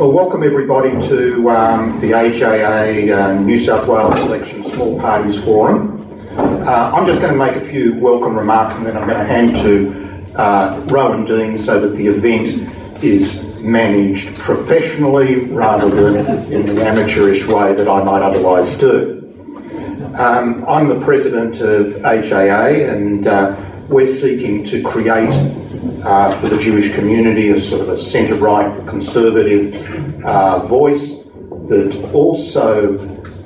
Well, welcome everybody to the AJA New South Wales Election Small Parties Forum. I'm just going to make a few welcome remarks and then I'm going to hand to Rowan Dean so that the event is managed professionally rather than in the amateurish way that I might otherwise do. I'm the president of AJA and we're seeking to create for the Jewish community a sort of a centre-right conservative voice that also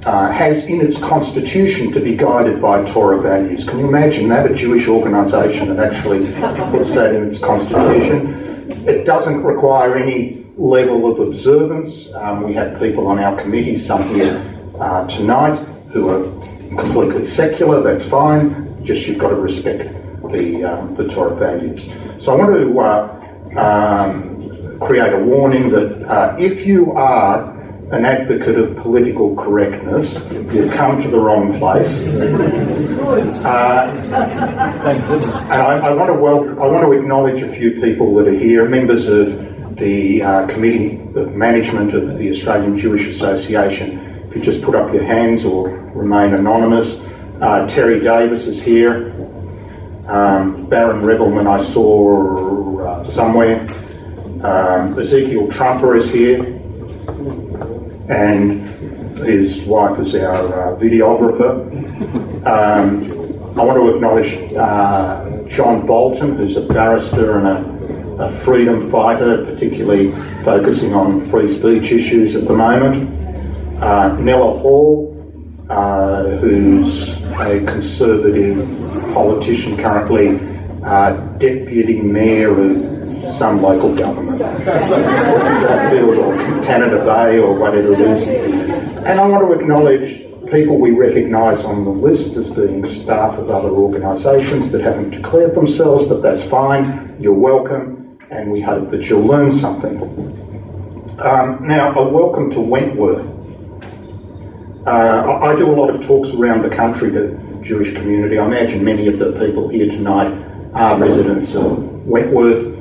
has in its constitution to be guided by Torah values. Can you imagine that, a Jewish organisation that actually puts that in its constitution? It doesn't require any level of observance. We have people on our committee, some here tonight, who are completely secular. That's fine, just you've got to respect the Torah values. So I want to create a warning that if you are an advocate of political correctness, you've come to the wrong place. And I want to acknowledge a few people that are here, members of the Committee of Management of the Australian Jewish Association. If you just put up your hands or remain anonymous. Terry Davis is here. Baron Rebelman I saw somewhere. Ezekiel Trumper is here, and his wife is our videographer. I want to acknowledge John Bolton, who's a barrister and a freedom fighter, particularly focusing on free speech issues at the moment. Nella Hall, who's a Conservative politician currently, deputy mayor of some local government, Hatfield or Canada Bay or whatever it is. And I want to acknowledge people we recognise on the list as being staff of other organisations that haven't declared themselves, but that's fine, you're welcome, and we hope that you'll learn something. Now, a welcome to Wentworth. I do a lot of talks around the country to the Jewish community. I imagine many of the people here tonight are residents of Wentworth.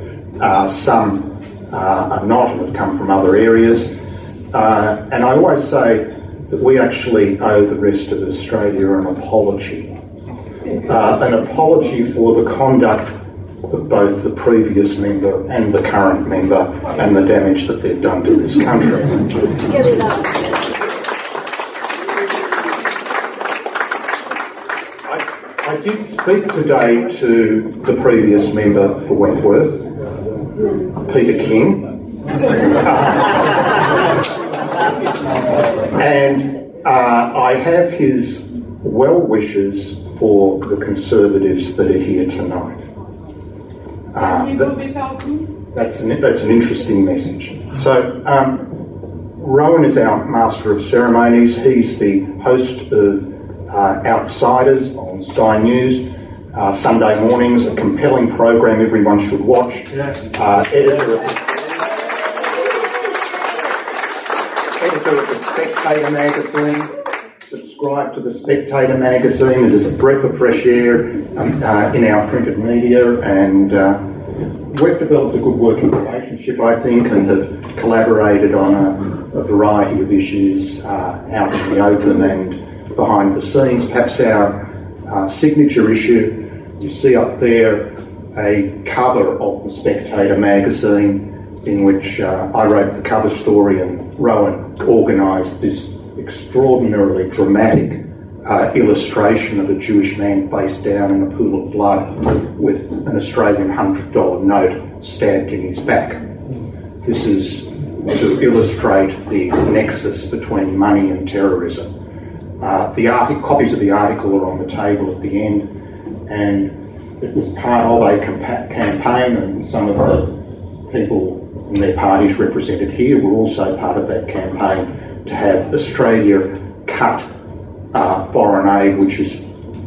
Some are not and have come from other areas. And I always say that we actually owe the rest of Australia an apology. An apology for the conduct of both the previous member and the current member and the damage that they've done to this country. Get it up. I did speak today to the previous member for Wentworth, Peter King, and I have his well wishes for the Conservatives that are here tonight. That's an interesting message. So Rowan is our Master of Ceremonies. He's the host of Outsiders on Sky News, Sunday mornings, a compelling program everyone should watch. Editor of the Spectator magazine. Subscribe to the Spectator magazine. It is a breath of fresh air in our printed media, and we've developed a good working relationship, I think, and have collaborated on a variety of issues out in the open and behind the scenes. Perhaps our signature issue, you see up there a cover of the Spectator magazine in which I wrote the cover story and Rowan organised this extraordinarily dramatic illustration of a Jewish man face down in a pool of blood with an Australian $100 note stabbed in his back. This is to illustrate the nexus between money and terrorism. Copies of the article are on the table at the end, and it was part of a campaign, and some of the people and their parties represented here were also part of that campaign to have Australia cut foreign aid, which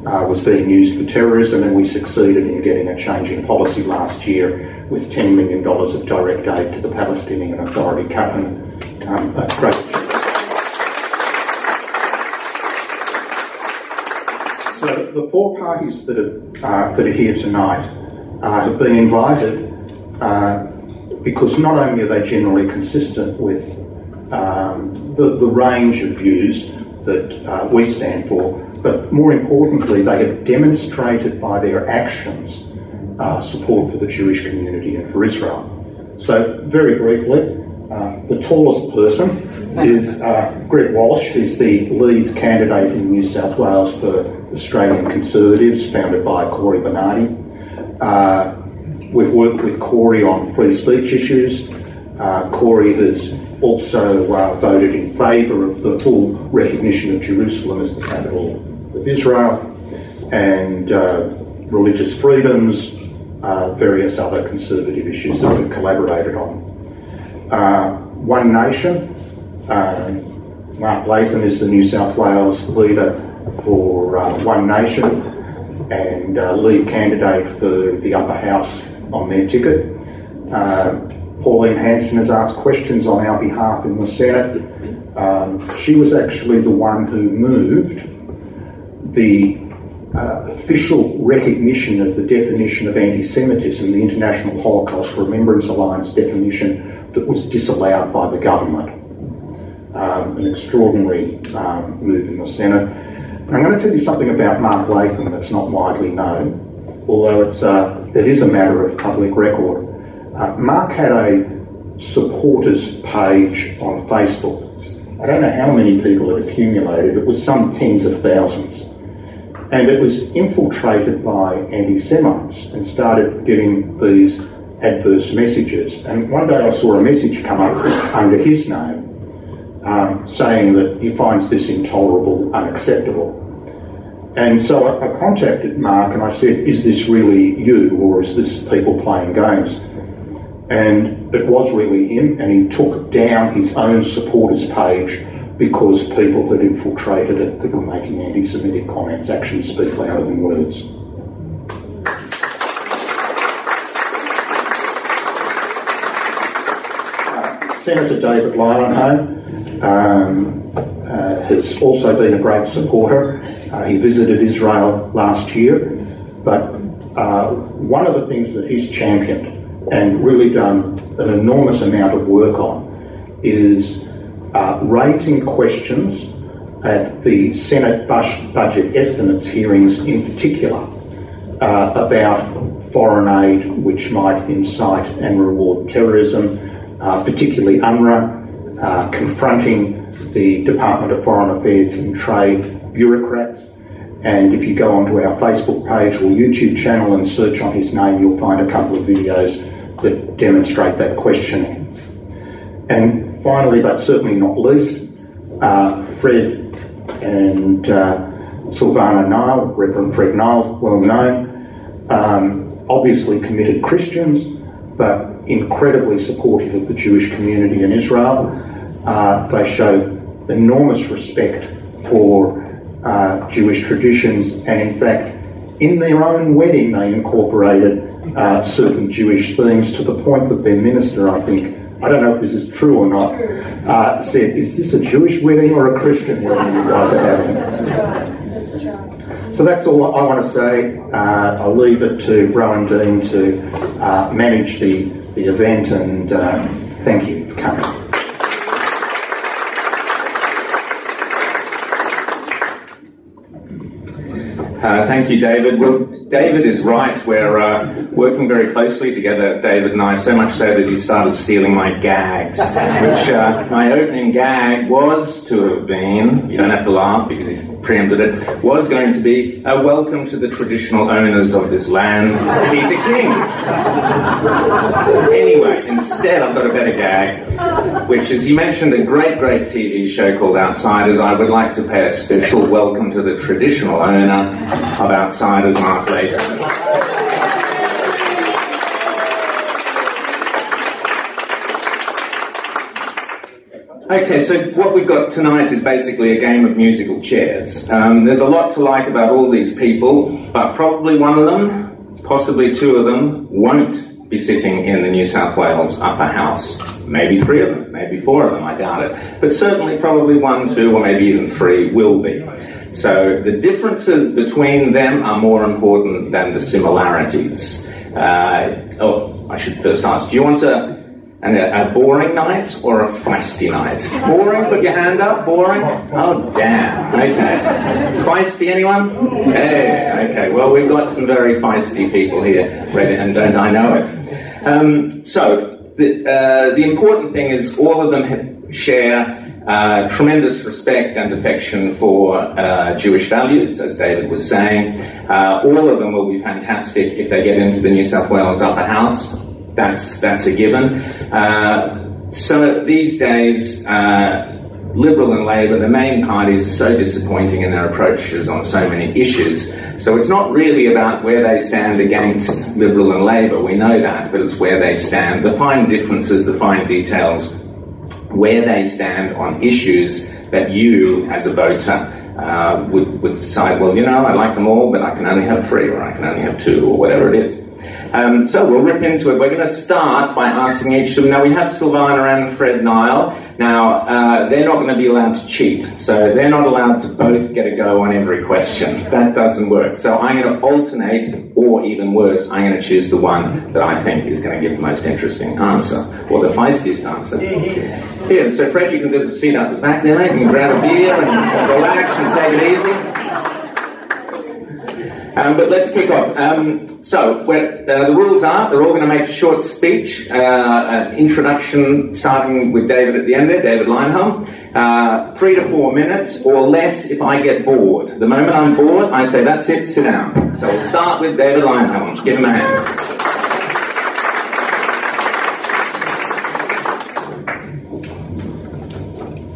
was being used for terrorism, and we succeeded in getting a change in policy last year with $10 million of direct aid to the Palestinian Authority cut, and a great. So the four parties that are here tonight have been invited because not only are they generally consistent with the range of views that we stand for, but more importantly, they have demonstrated by their actions support for the Jewish community and for Israel. So, very briefly, the tallest person is Greg Walsh, who's the lead candidate in New South Wales for Australian Conservatives, founded by Corey Bernardi. We've worked with Corey on free speech issues. Corey has also voted in favour of the full recognition of Jerusalem as the capital of Israel, and religious freedoms, various other conservative issues that we've collaborated on. One Nation, Mark Latham is the New South Wales leader for One Nation and lead candidate for the upper house on their ticket. Pauline Hanson has asked questions on our behalf in the Senate. She was actually the one who moved the official recognition of the definition of anti-Semitism, the International Holocaust Remembrance Alliance definition that was disallowed by the government. An extraordinary move in the Senate. And I'm going to tell you something about Mark Latham that's not widely known, although it is a matter of public record. Mark had a supporters page on Facebook. I don't know how many people it accumulated. It was some tens of thousands. And it was infiltrated by anti-Semites and started getting these adverse messages. And one day I saw a message come up under his name saying that he finds this intolerable, unacceptable. And so I contacted Mark and I said, is this really you, or is this people playing games? And it was really him, and he took down his own supporters page because people that infiltrated it that were making anti-Semitic comments actually speak louder than words. Senator David Leyonhjelm has also been a great supporter. He visited Israel last year, but one of the things that he's championed and really done an enormous amount of work on is raising questions at the Senate budget estimates hearings in particular about foreign aid which might incite and reward terrorism, particularly UNRWA, confronting the Department of Foreign Affairs and Trade bureaucrats. And if you go onto our Facebook page or YouTube channel and search on his name, you'll find a couple of videos that demonstrate that questioning. And finally, but certainly not least, Fred and Sylvana Nile, Reverend Fred Nile, well known, obviously committed Christians, but incredibly supportive of the Jewish community in Israel. They showed enormous respect for Jewish traditions, and in fact, in their own wedding, they incorporated certain Jewish themes to the point that their minister, I think, I don't know if this is true or not, said, is this a Jewish wedding or a Christian wedding you guys are having? That's right. So that's all I want to say. I'll leave it to Rowan Dean to manage the event, and thank you for coming. Thank you, David. Well, David is right. We're working very closely together, David and I, so much so that he started stealing my gags, which my opening gag was to have been, you don't have to laugh because he's preempted it, was going to be a welcome to the traditional owners of this land, Peter King. Anyway, instead I've got a better gag, which is, he mentioned a great TV show called Outsiders. I would like to pay a special welcome to the traditional owner of Outsiders, Mark Latham. Okay, so what we've got tonight is basically a game of musical chairs. There's a lot to like about all these people, but probably one of them, possibly two of them, won't be sitting in the New South Wales upper house. Maybe three of them, maybe four of them, I doubt it. But certainly probably one, two, or maybe even three will be. So the differences between them are more important than the similarities. I should first ask, do you want to And a boring night or a feisty night? Boring, put your hand up. Boring? Oh, damn. Okay. Feisty, anyone? Hey, okay. Well, we've got some very feisty people here, ready, and don't I know it. So, the important thing is all of them share tremendous respect and affection for Jewish values, as David was saying. All of them will be fantastic if they get into the New South Wales upper house. That's a given. So these days, Liberal and Labor, the main parties, are so disappointing in their approaches on so many issues. So it's not really about where they stand against Liberal and Labor, we know that, but it's where they stand, the fine differences, the fine details, where they stand on issues that you, as a voter, would decide, well, you know, I like them all, but I can only have 3, or I can only have 2, or whatever it is. So we'll rip into it. We're going to start by asking each of them. Now, we have Sylvana and Fred Nile. Now, they're not going to be allowed to cheat, so they're not allowed to both get a go on every question. That doesn't work. So I'm going to alternate, or even worse, I'm going to choose the one that I think is going to give the most interesting answer, or the feistiest answer. Here, so Fred, you can there's a seat out the back there. You can grab a beer and relax and take it easy. But let's kick off. So, the rules are, they're all going to make a short speech, an introduction starting with David at the end there, David Leyonhjelm, 3 to 4 minutes, or less if I get bored. The moment I'm bored, I say, that's it, sit down. So we'll start with David Leyonhjelm. Give him a hand.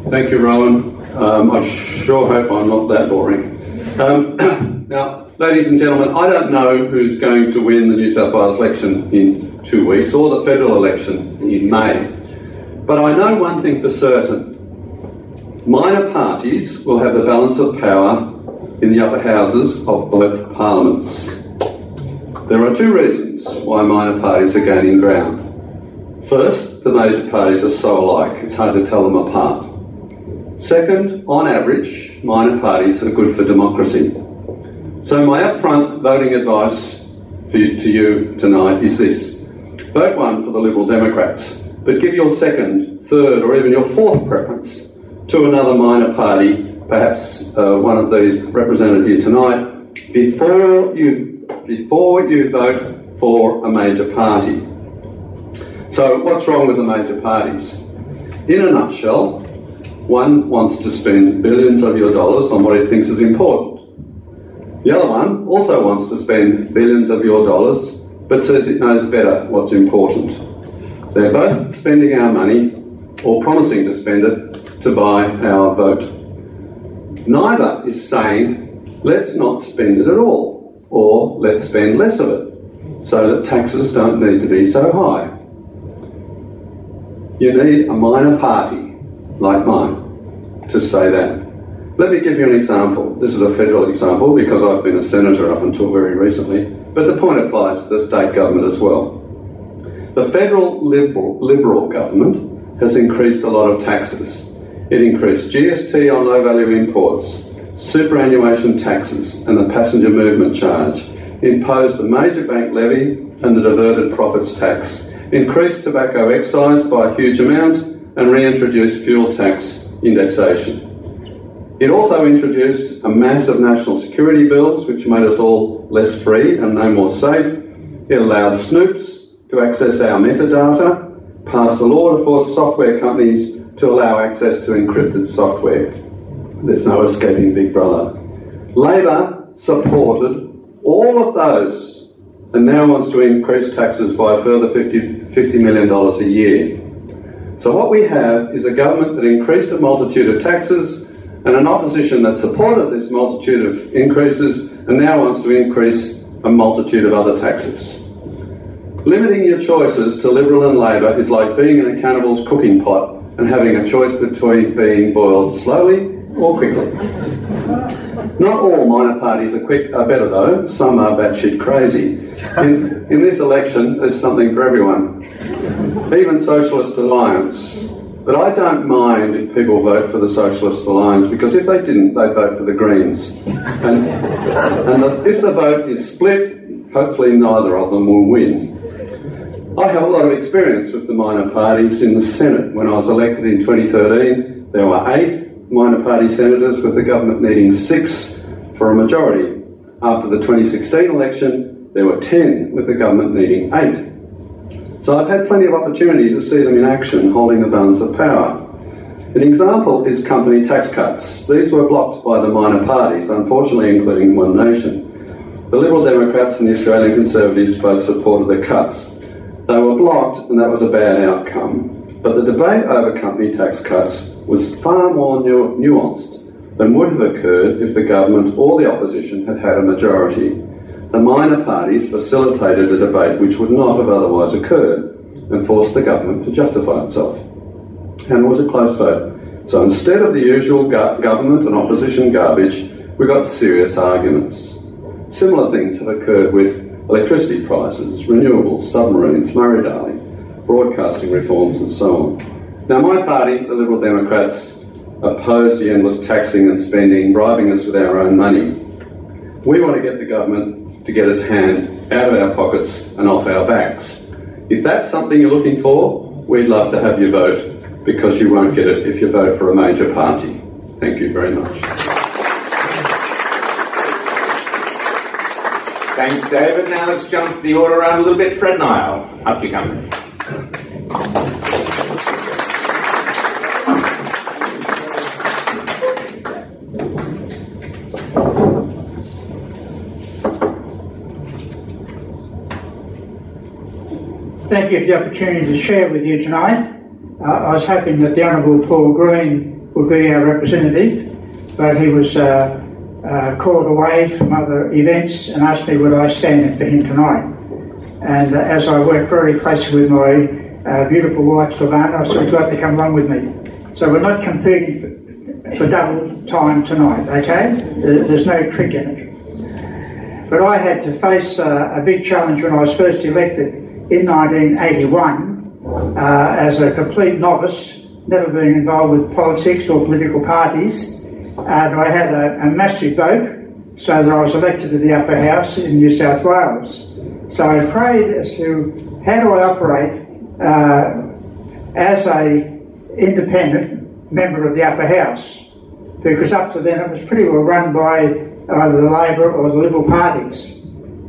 Thank you, Rowan. I sure hope I'm not that boring. Now, ladies and gentlemen, I don't know who's going to win the New South Wales election in 2 weeks, or the federal election in May. But I know one thing for certain. Minor parties will have the balance of power in the upper houses of both parliaments. There are 2 reasons why minor parties are gaining ground. First, the major parties are so alike, it's hard to tell them apart. Second, on average, minor parties are good for democracy. So my upfront voting advice to you tonight is this. Vote 1 for the Liberal Democrats, but give your second, third, or even your 4th preference to another minor party, perhaps one of these represented here tonight, before you vote for a major party. So what's wrong with the major parties? In a nutshell, one wants to spend billions of your dollars on what it thinks is important. The other one also wants to spend billions of your dollars, but says it knows better what's important. They're both spending our money, or promising to spend it, to buy our vote. Neither is saying, let's not spend it at all, or let's spend less of it, so that taxes don't need to be so high. You need a minor party like mine to say that. Let me give you an example. This is a federal example because I've been a senator up until very recently, but the point applies to the state government as well. The federal Liberal government has increased a lot of taxes. It increased GST on low-value imports, superannuation taxes and the passenger movement charge, imposed the major bank levy and the diverted profits tax, increased tobacco excise by a huge amount, and reintroduced fuel tax indexation. It also introduced a mass of national security bills which made us all less free and no more safe. It allowed snoops to access our metadata, passed a law to force software companies to allow access to encrypted software. There's no escaping Big Brother. Labor supported all of those and now wants to increase taxes by a further $50 million a year. So what we have is a government that increased a multitude of taxes and an opposition that supported this multitude of increases and now wants to increase a multitude of other taxes. Limiting your choices to Liberal and Labor is like being in a cannibal's cooking pot and having a choice between being boiled slowly or quickly. Not all minor parties are better though, some are batshit crazy. In this election, there's something for everyone, even Socialist Alliance. But I don't mind if people vote for the Socialist Alliance, because if they didn't, they'd vote for the Greens. If the vote is split, hopefully neither of them will win. I have a lot of experience with the minor parties in the Senate. When I was elected in 2013, there were 8 minor party senators, with the government needing 6 for a majority. After the 2016 election, there were 10, with the government needing 8. So I've had plenty of opportunity to see them in action, holding the balance of power. An example is company tax cuts. These were blocked by the minor parties, unfortunately including One Nation. The Liberal Democrats and the Australian Conservatives both supported the cuts. They were blocked, and that was a bad outcome. But the debate over company tax cuts was far more nuanced than would have occurred if the government or the opposition had had a majority. The minor parties facilitated a debate which would not have otherwise occurred and forced the government to justify itself. And it was a close vote. So instead of the usual government and opposition garbage, we got serious arguments. Similar things have occurred with electricity prices, renewables, submarines, Murray-Darling, broadcasting reforms and so on. Now my party, the Liberal Democrats, oppose the endless taxing and spending, bribing us with our own money. We want to get the government to get its hand out of our pockets and off our backs. If that's something you're looking for, we'd love to have you vote, because you won't get it if you vote for a major party. Thank you very much. Thanks, David. Now let's jump the order around a little bit. Fred Nile, up you come. Thank you for the opportunity to share with you tonight. I was hoping that the Honourable Paul Green would be our representative, but he was called away from other events and asked me would I stand in for him tonight. And as I work very closely with my beautiful wife Savannah, I said, would you like to come along with me? So we're not competing for double time tonight, okay? There's no trick in it. But I had to face a big challenge when I was first elected in 1981 as a complete novice, never been involved with politics or political parties. And I had a massive vote, so that I was elected to the upper house in New South Wales. So I prayed as to how do I operate as a independent member of the upper house, because up to then it was pretty well run by either the Labor or the Liberal parties.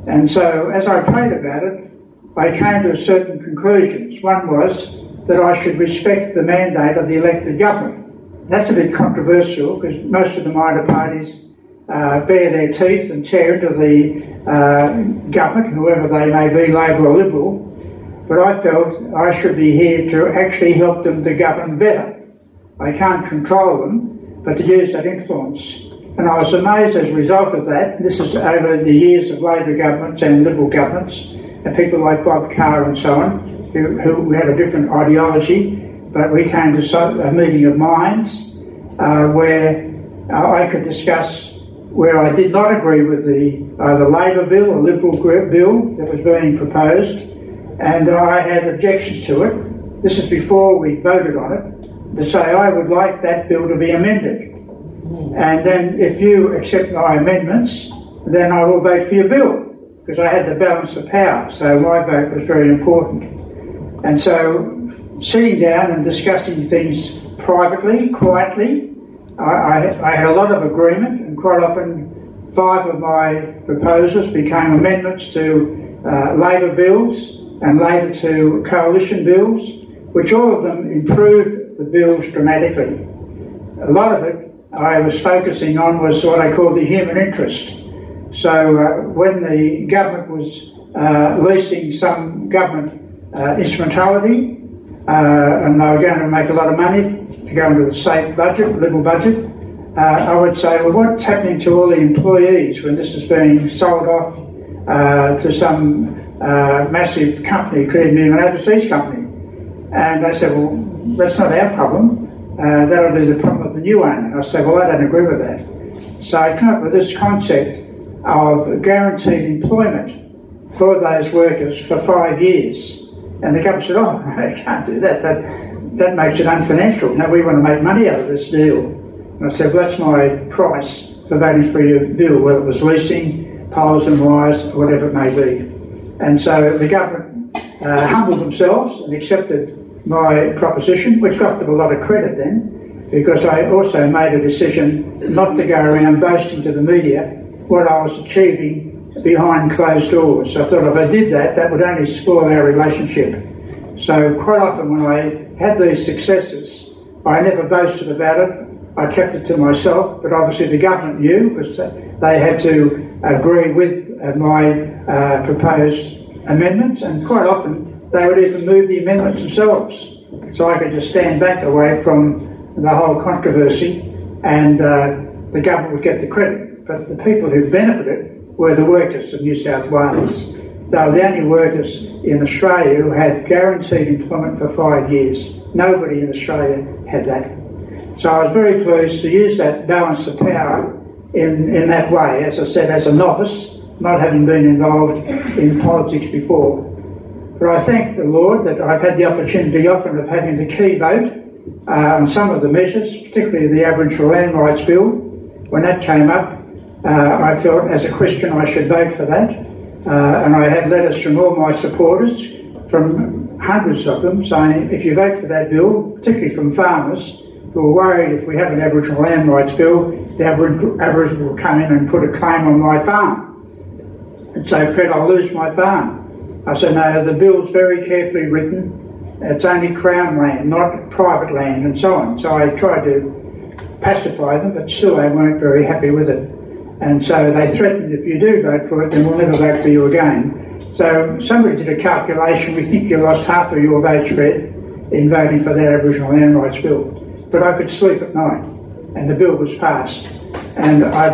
And so as I prayed about it, I came to certain conclusions. One was that I should respect the mandate of the elected government. That's a bit controversial, because most of the minor parties bare their teeth and tear into the government, whoever they may be, Labor or Liberal. But I felt I should be here to actually help them to govern better. I can't control them, but to use that influence. And I was amazed as a result of that. This is over the years of Labor governments and Liberal governments, and people like Bob Carr and so on, who had a different ideology. But we came to a meeting of minds where I could discuss where I did not agree with the Labor bill or Liberal bill that was being proposed, and I had objections to it. This is before we voted on it, to say I would like that bill to be amended. And then if you accept my amendments, then I will vote for your bill, because I had the balance of power, so my vote was very important. And so sitting down and discussing things privately, quietly, I had a lot of agreement, and quite often 5 of my proposals became amendments to Labor bills and later to coalition bills, which all of them improved the bills dramatically. A lot of it I was focusing on was what I call the human interest. So when the government was leasing some government instrumentality, and they were going to make a lot of money to go into the state budget, Liberal budget, I would say, well, what's happening to all the employees when this is being sold off to some massive company, could even be an overseas company? And they said, well, that's not our problem. That'll be the problem of the new owner. I said, well, I don't agree with that. So I came up with this concept of guaranteed employment for those workers for 5 years. And the government said, oh, no, you can't do that. That makes it unfinancial. No, we want to make money out of this deal. And I said, well, that's my price for voting for your bill, whether it was leasing, poles and wires, whatever it may be. And so the government humbled themselves and accepted my proposition, which got them a lot of credit then, because I also made a decision not to go around boasting to the media what I was achieving behind closed doors. I thought if I did that, that would only spoil our relationship. So quite often when I had these successes, I never boasted about it. I kept it to myself, but obviously the government knew, because they had to agree with my proposed amendments, and quite often they would even move the amendments themselves. So I could just stand back away from the whole controversy, and the government would get the credit. But the people who benefited were the workers of New South Wales. They were the only workers in Australia who had guaranteed employment for 5 years. Nobody in Australia had that. So I was very pleased to use that balance of power in that way, as I said, as a novice, not having been involved in politics before. But I thank the Lord that I've had the opportunity often of having the key vote on some of the measures, particularly the Aboriginal Land Rights Bill. When that came up, I felt as a Christian I should vote for that. And I had letters from all my supporters, from hundreds of them, saying if you vote for that bill, particularly from farmers who are worried if we have an Aboriginal Land Rights Bill, the Aboriginal will come in and put a claim on my farm. And say, Fred, I'll lose my farm. I said, no, the bill's very carefully written. It's only Crown land, not private land, and so on. So I tried to pacify them, but still they weren't very happy with it. And so they threatened, if you do vote for it, then we'll never vote for you again. So somebody did a calculation. We think you lost half of your votes, Fred, in voting for that Aboriginal Land Rights Bill. But I could sleep at night, and the bill was passed. And I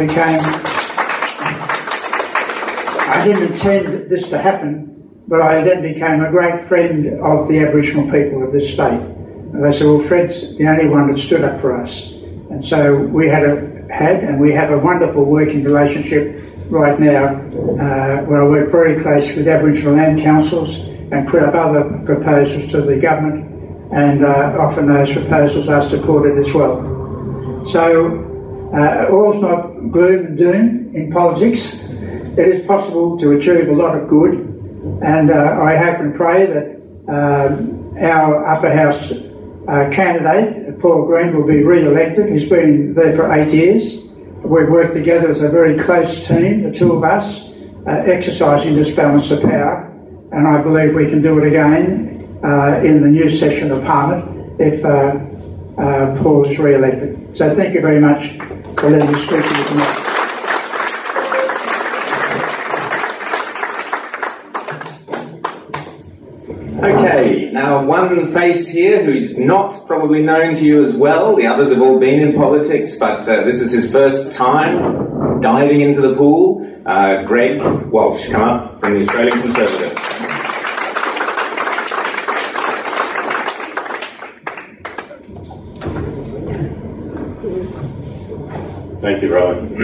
didn't intend this to happen, but I then became a great friend of the Aboriginal people of this state. And they said, well, Fred's the only one that stood up for us. And so we and we have a wonderful working relationship right now, where I work very closely with Aboriginal land councils and put up other proposals to the government, and often those proposals are supported as well. So all's not gloom and doom in politics. It is possible to achieve a lot of good, and I hope and pray that our upper house candidate, Paul Green, will be re-elected. He's been there for 8 years. We've worked together as a very close team, the two of us, exercising this balance of power, and I believe we can do it again in the new session of Parliament if Paul is re-elected. So thank you very much for letting me speak to you tonight. Okay, now one face here who's not probably known to you as well. The others have all been in politics, but this is his first time diving into the pool. Greg Walsh, come up from the Australian Conservatives. Thank you, Rowan.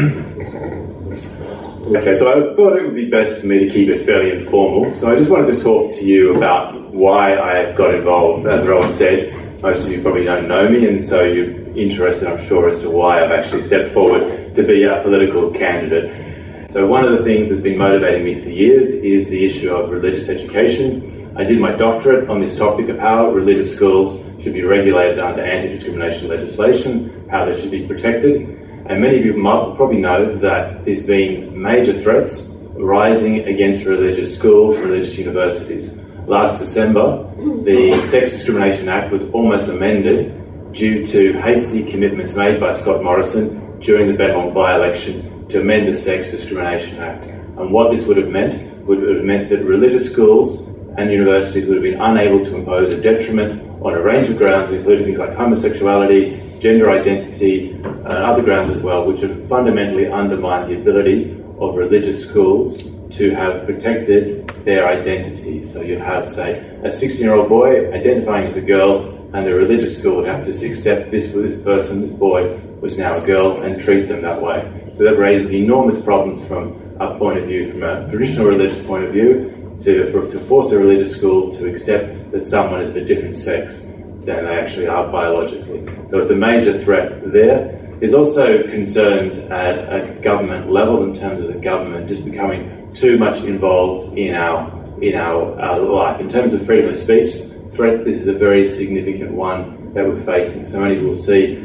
Okay, so I thought it would be better to me to keep it fairly informal. So I just wanted to talk to you about why I got involved. As Rowan said, most of you probably don't know me, and so you're interested, I'm sure, as to why I've actually stepped forward to be a political candidate. So one of the things that's been motivating me for years is the issue of religious education. I did my doctorate on this topic of how religious schools should be regulated under anti-discrimination legislation, how they should be protected. And many of you might probably know that there's been major threats rising against religious schools, religious universities. Last December, the Sex Discrimination Act was almost amended due to hasty commitments made by Scott Morrison during the Bethel by-election to amend the Sex Discrimination Act. And what this would have meant that religious schools and universities would have been unable to impose a detriment on a range of grounds, including things like homosexuality, gender identity, and other grounds as well, which would fundamentally undermine the ability of religious schools to have protected their identity. So you'd have, say, a 16-year-old boy identifying as a girl, and the religious school would have to accept this boy was now a girl, and treat them that way. So that raises enormous problems from our point of view, from a traditional religious point of view, to force a religious school to accept that someone is of a different sex than they actually are biologically. So it's a major threat there. There's also concerns at a government level in terms of the government just becoming too much involved in our in our life. In terms of freedom of speech threats, this is a very significant one that we're facing. So many will see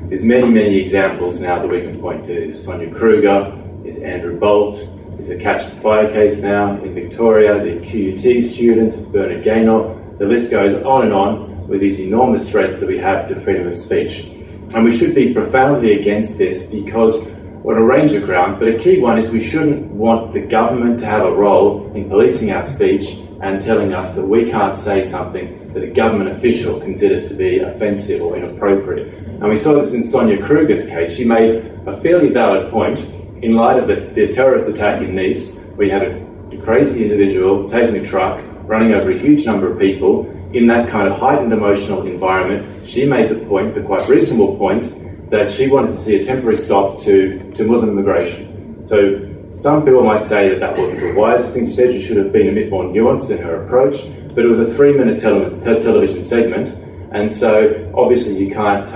there's many examples now that we can point to. There's Sonia Kruger, there's Andrew Bolt, there's a Catch the Fire case now in Victoria, the QUT student, Bernard Gaynor. The list goes on and on with these enormous threats that we have to freedom of speech. And we should be profoundly against this because on a range of grounds, but a key one is we shouldn't want the government to have a role in policing our speech and telling us that we can't say something that a government official considers to be offensive or inappropriate. And we saw this in Sonia Kruger's case. She made a fairly valid point in light of the terrorist attack in Nice, where you had a crazy individual taking a truck, running over a huge number of people in that kind of heightened emotional environment. She made the point, the quite reasonable point, that she wanted to see a temporary stop to Muslim immigration. So some people might say that that wasn't the wisest thing she said. She should have been a bit more nuanced in her approach, but it was a 3-minute television segment, and so obviously you can't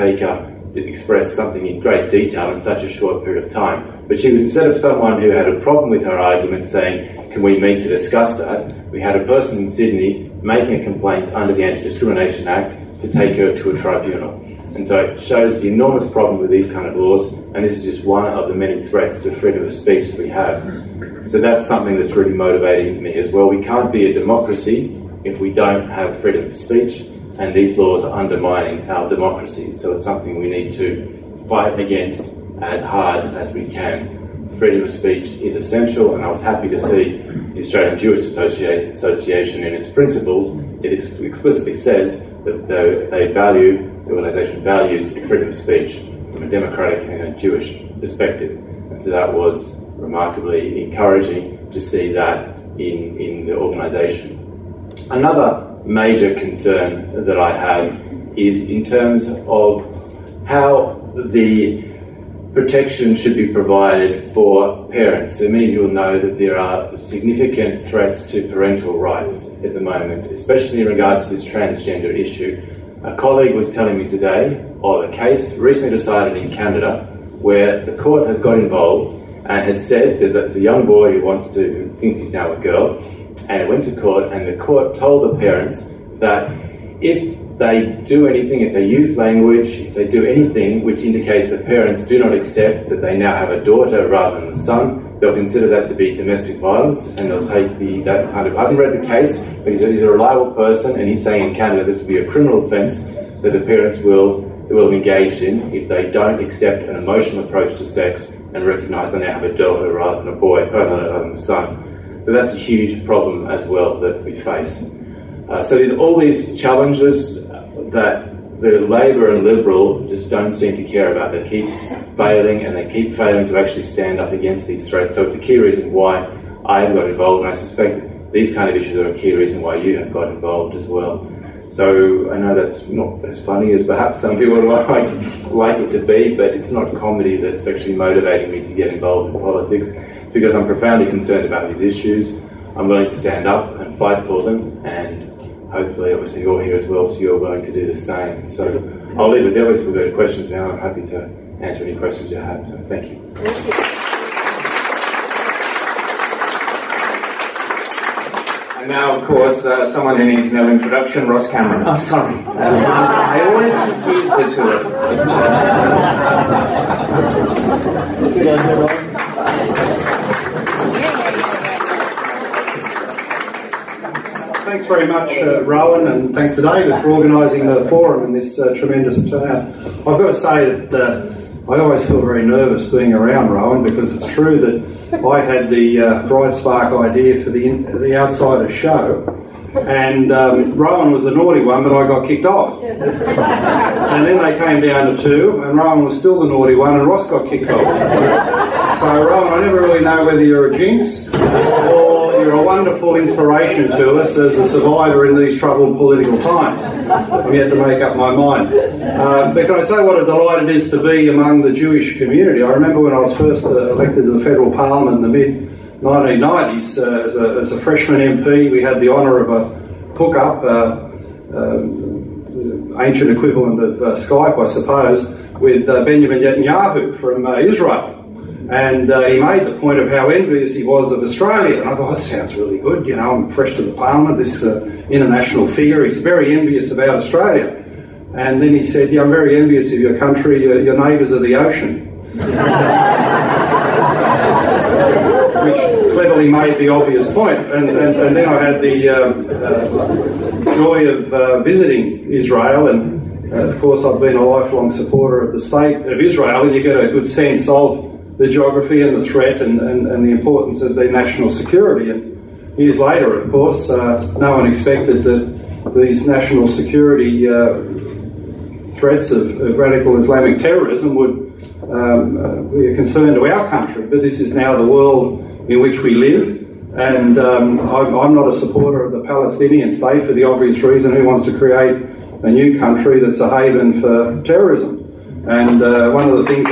express something in great detail in such a short period of time. But she was, instead of someone who had a problem with her argument saying, can we meet to discuss that, we had a person in Sydney making a complaint under the Anti-Discrimination Act to take her to a tribunal. And so it shows the enormous problem with these kind of laws, and this is just one of the many threats to freedom of speech that we have. So that's something that's really motivating for me as well. We can't be a democracy if we don't have freedom of speech, and these laws are undermining our democracy. So it's something we need to fight against as hard as we can. Freedom of speech is essential, and I was happy to see the Australian Jewish Association in its principles, it explicitly says that the organisation values freedom of speech from a democratic and a Jewish perspective. And so that was remarkably encouraging to see that in the organisation. Another major concern that I have is in terms of how the protection should be provided for parents. So many of you will know that there are significant threats to parental rights at the moment, especially in regards to this transgender issue. A colleague was telling me today of a case recently decided in Canada where the court has got involved and has said there's a young boy who thinks he's now a girl, and went to court, and the court told the parents that if they do anything, if they use language, if they do anything which indicates that parents do not accept that they now have a daughter rather than a son, they'll consider that to be domestic violence, and they'll take that kind of... I haven't read the case, but he's a reliable person, and he's saying in Canada this will be a criminal offence that the parents will engage in if they don't accept an emotional approach to sex and recognise they now have a daughter rather than a boy, rather than a son. So that's a huge problem as well that we face. So there's all these challenges that the Labor and Liberal just don't seem to care about. They keep failing, and they keep failing to actually stand up against these threats. So it's a key reason why I have got involved, and I suspect these kind of issues are a key reason why you have got involved as well. So I know that's not as funny as perhaps some people like it to be, but it's not comedy that's actually motivating me to get involved in politics, because I'm profoundly concerned about these issues. I'm willing to stand up and fight for them, and hopefully, obviously, you're here as well, so you're willing to do the same. So I'll leave it there. We've got questions now. I'm happy to answer any questions you have. So thank you. Thank you. And now, of course, someone who needs no introduction, Ross Cameron. Oh, sorry. I always confuse the two of them. Thanks very much, Rowan, and thanks to David for organising the forum and this tremendous turnout. I've got to say that I always feel very nervous being around Rowan, because it's true that I had the Bright Spark idea for the Outsider show, and Rowan was the naughty one, but I got kicked off. And then they came down to 2, and Rowan was still the naughty one, and Ross got kicked off. So, Rowan, I never really know whether you're a jinx or you're a wonderful inspiration to us as a survivor in these troubled political times. I'm yet to make up my mind. But can I say what a delight it is to be among the Jewish community? I remember when I was first elected to the federal parliament in the mid-1990s, as a freshman MP, we had the honour of a hook-up, ancient equivalent of Skype, I suppose, with Benjamin Netanyahu from Israel. And he made the point of how envious he was of Australia. And I thought, that sounds really good. You know, I'm fresh to the Parliament, this international figure. He's very envious about Australia. And then he said, yeah, I'm very envious of your country. Your neighbours are the ocean. Which cleverly made the obvious point. And then I had the joy of visiting Israel, and of course I've been a lifelong supporter of the state of Israel, and you get a good sense of the geography and the threat and the importance of their national security. And years later, of course, no one expected that these national security threats of radical Islamic terrorism would be a concern to our country. But this is now the world in which we live, and I'm not a supporter of the Palestinian state for the obvious reason. Who wants to create a new country that's a haven for terrorism? And one of the things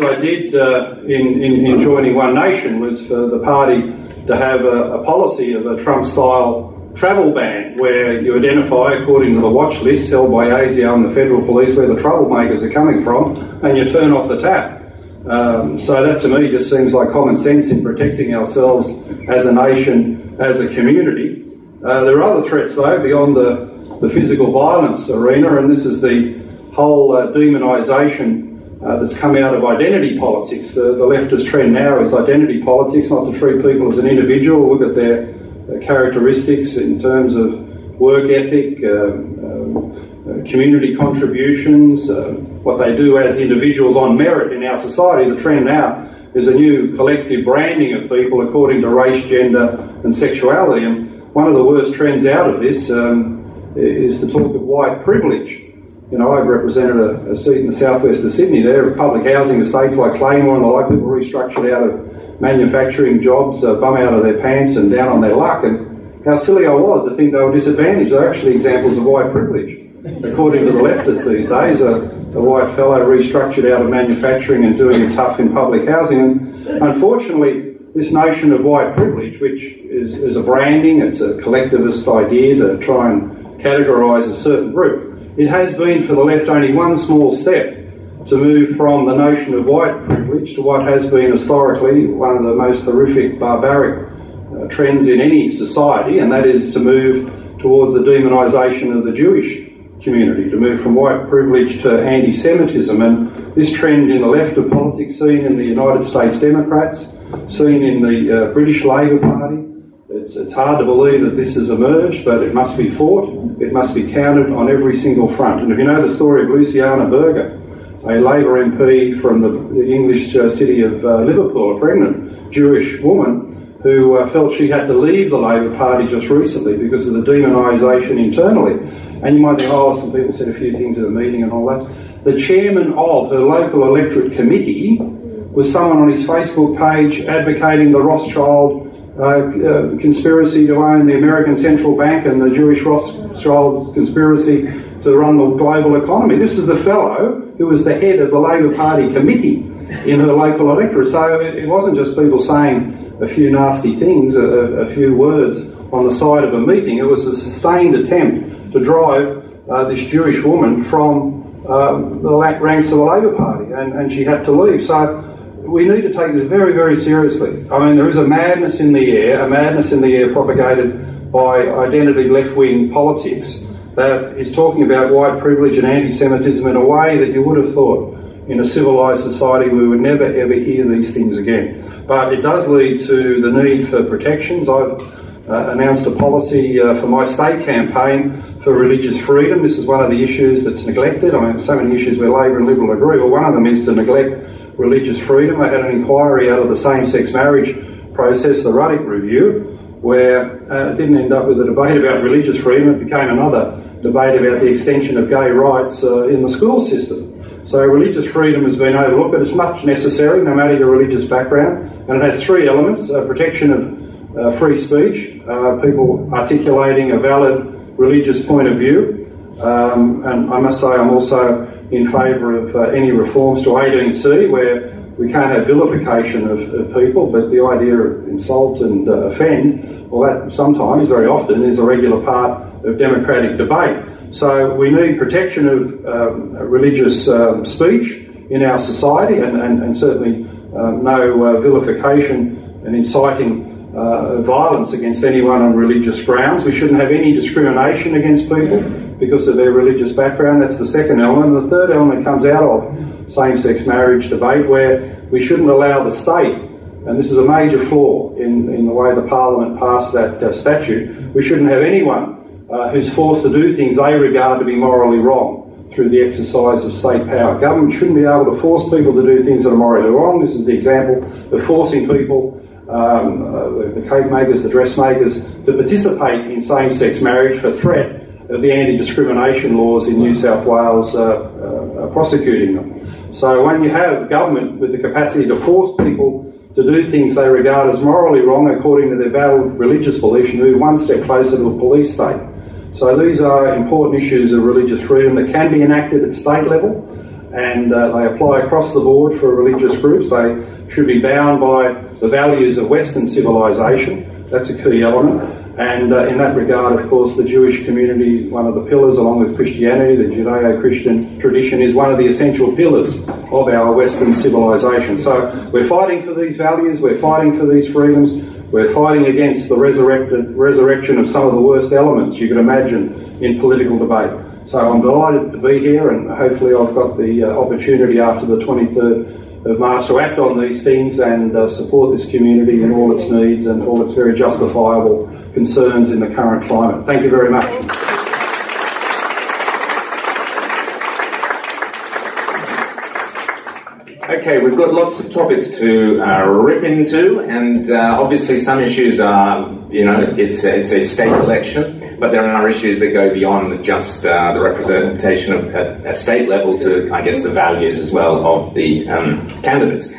I did in joining One Nation was for the party to have a policy of a Trump-style travel ban, where you identify, according to the watch list held by ASIO and the federal police, where the troublemakers are coming from, and you turn off the tap. So that to me just seems like common sense in protecting ourselves as a nation, as a community. There are other threats though beyond the physical violence arena, and this is the whole demonisation that's come out of identity politics. The leftist trend now is identity politics, not to treat people as an individual, look at their characteristics in terms of work ethic, community contributions, what they do as individuals on merit in our society. The trend now is a new collective branding of people according to race, gender and sexuality. And one of the worst trends out of this is the talk of white privilege. You know, I've represented a seat in the southwest of Sydney there, public housing estates like Claymore and the like, people restructured out of manufacturing jobs, bum out of their pants and down on their luck, and how silly I was to think they were disadvantaged. They're actually examples of white privilege. According to the leftists these days, a white fellow restructured out of manufacturing and doing it tough in public housing. And unfortunately, this notion of white privilege, which is a branding, it's a collectivist idea to try and categorise a certain group, it has been for the left only one small step to move from the notion of white privilege to what has been historically one of the most horrific, barbaric trends in any society, and that is to move towards the demonisation of the Jewish community, to move from white privilege to anti-Semitism. And this trend in the left of politics, seen in the United States Democrats, seen in the British Labour Party, it's hard to believe that this has emerged, but it must be fought, it must be countered on every single front. And if you know the story of Luciana Berger, a Labour MP from the English city of Liverpool, a pregnant Jewish woman who felt she had to leave the Labour Party just recently because of the demonisation internally. And you might think, oh, some people said a few things at a meeting and all that. The chairman of her local electorate committee was someone on his Facebook page advocating the Rothschild conspiracy to own the American Central Bank and the Jewish Rothschild conspiracy to run the global economy. This is the fellow who was the head of the Labour Party committee in her local electorate. So it wasn't just people saying a few nasty things, a few words on the side of a meeting. It was a sustained attempt to drive this Jewish woman from the ranks of the Labour Party, and she had to leave. So we need to take this very, very seriously. I mean, there is a madness in the air propagated by identity left-wing politics that is talking about white privilege and anti-Semitism in a way that you would have thought in a civilised society we would never ever hear these things again. But it does lead to the need for protections. I've announced a policy for my state campaign for religious freedom. This is one of the issues that's neglected. I mean, so many issues where Labor and Liberal agree. Well, one of them is to neglect religious freedom. I had an inquiry out of the same-sex marriage process, the Ruddock Review, where it didn't end up with a debate about religious freedom. It became another debate about the extension of gay rights in the school system. So religious freedom has been overlooked, but it's much necessary, no matter your religious background. And it has three elements: protection of free speech, people articulating a valid religious point of view. And I must say I'm also in favour of any reforms to 18C, where we can't have vilification of people, but the idea of insult and offend, well, that sometimes, very often, is a regular part of democratic debate. So we need protection of religious speech in our society, and certainly no vilification and inciting violence against anyone on religious grounds. We shouldn't have any discrimination against people because of their religious background. That's the second element. And the third element comes out of same-sex marriage debate, where we shouldn't allow the state, and this is a major flaw in the way the Parliament passed that statute, we shouldn't have anyone who's forced to do things they regard to be morally wrong through the exercise of state power. Government shouldn't be able to force people to do things that are morally wrong. This is the example of forcing people, the cake makers, the dressmakers, to participate in same-sex marriage for threat of the anti-discrimination laws in New South Wales prosecuting them. So when you have government with the capacity to force people to do things they regard as morally wrong according to their valid religious beliefs, you move one step closer to a police state. So these are important issues of religious freedom that can be enacted at state level, and they apply across the board for religious groups. They should be bound by the values of Western civilisation. That's a key element. And in that regard, of course, the Jewish community, one of the pillars, along with Christianity, the Judeo-Christian tradition, is one of the essential pillars of our Western civilisation. So we're fighting for these values, we're fighting for these freedoms, we're fighting against the resurrection of some of the worst elements you could imagine in political debate. So I'm delighted to be here, and hopefully I've got the opportunity after the 23rd of March to act on these things and support this community in all its needs and all its very justifiable concerns in the current climate. Thank you very much. Okay, we've got lots of topics to rip into, and obviously some issues are, it's a state election, but there are issues that go beyond just the representation of at state level to, I guess, the values as well of the candidates.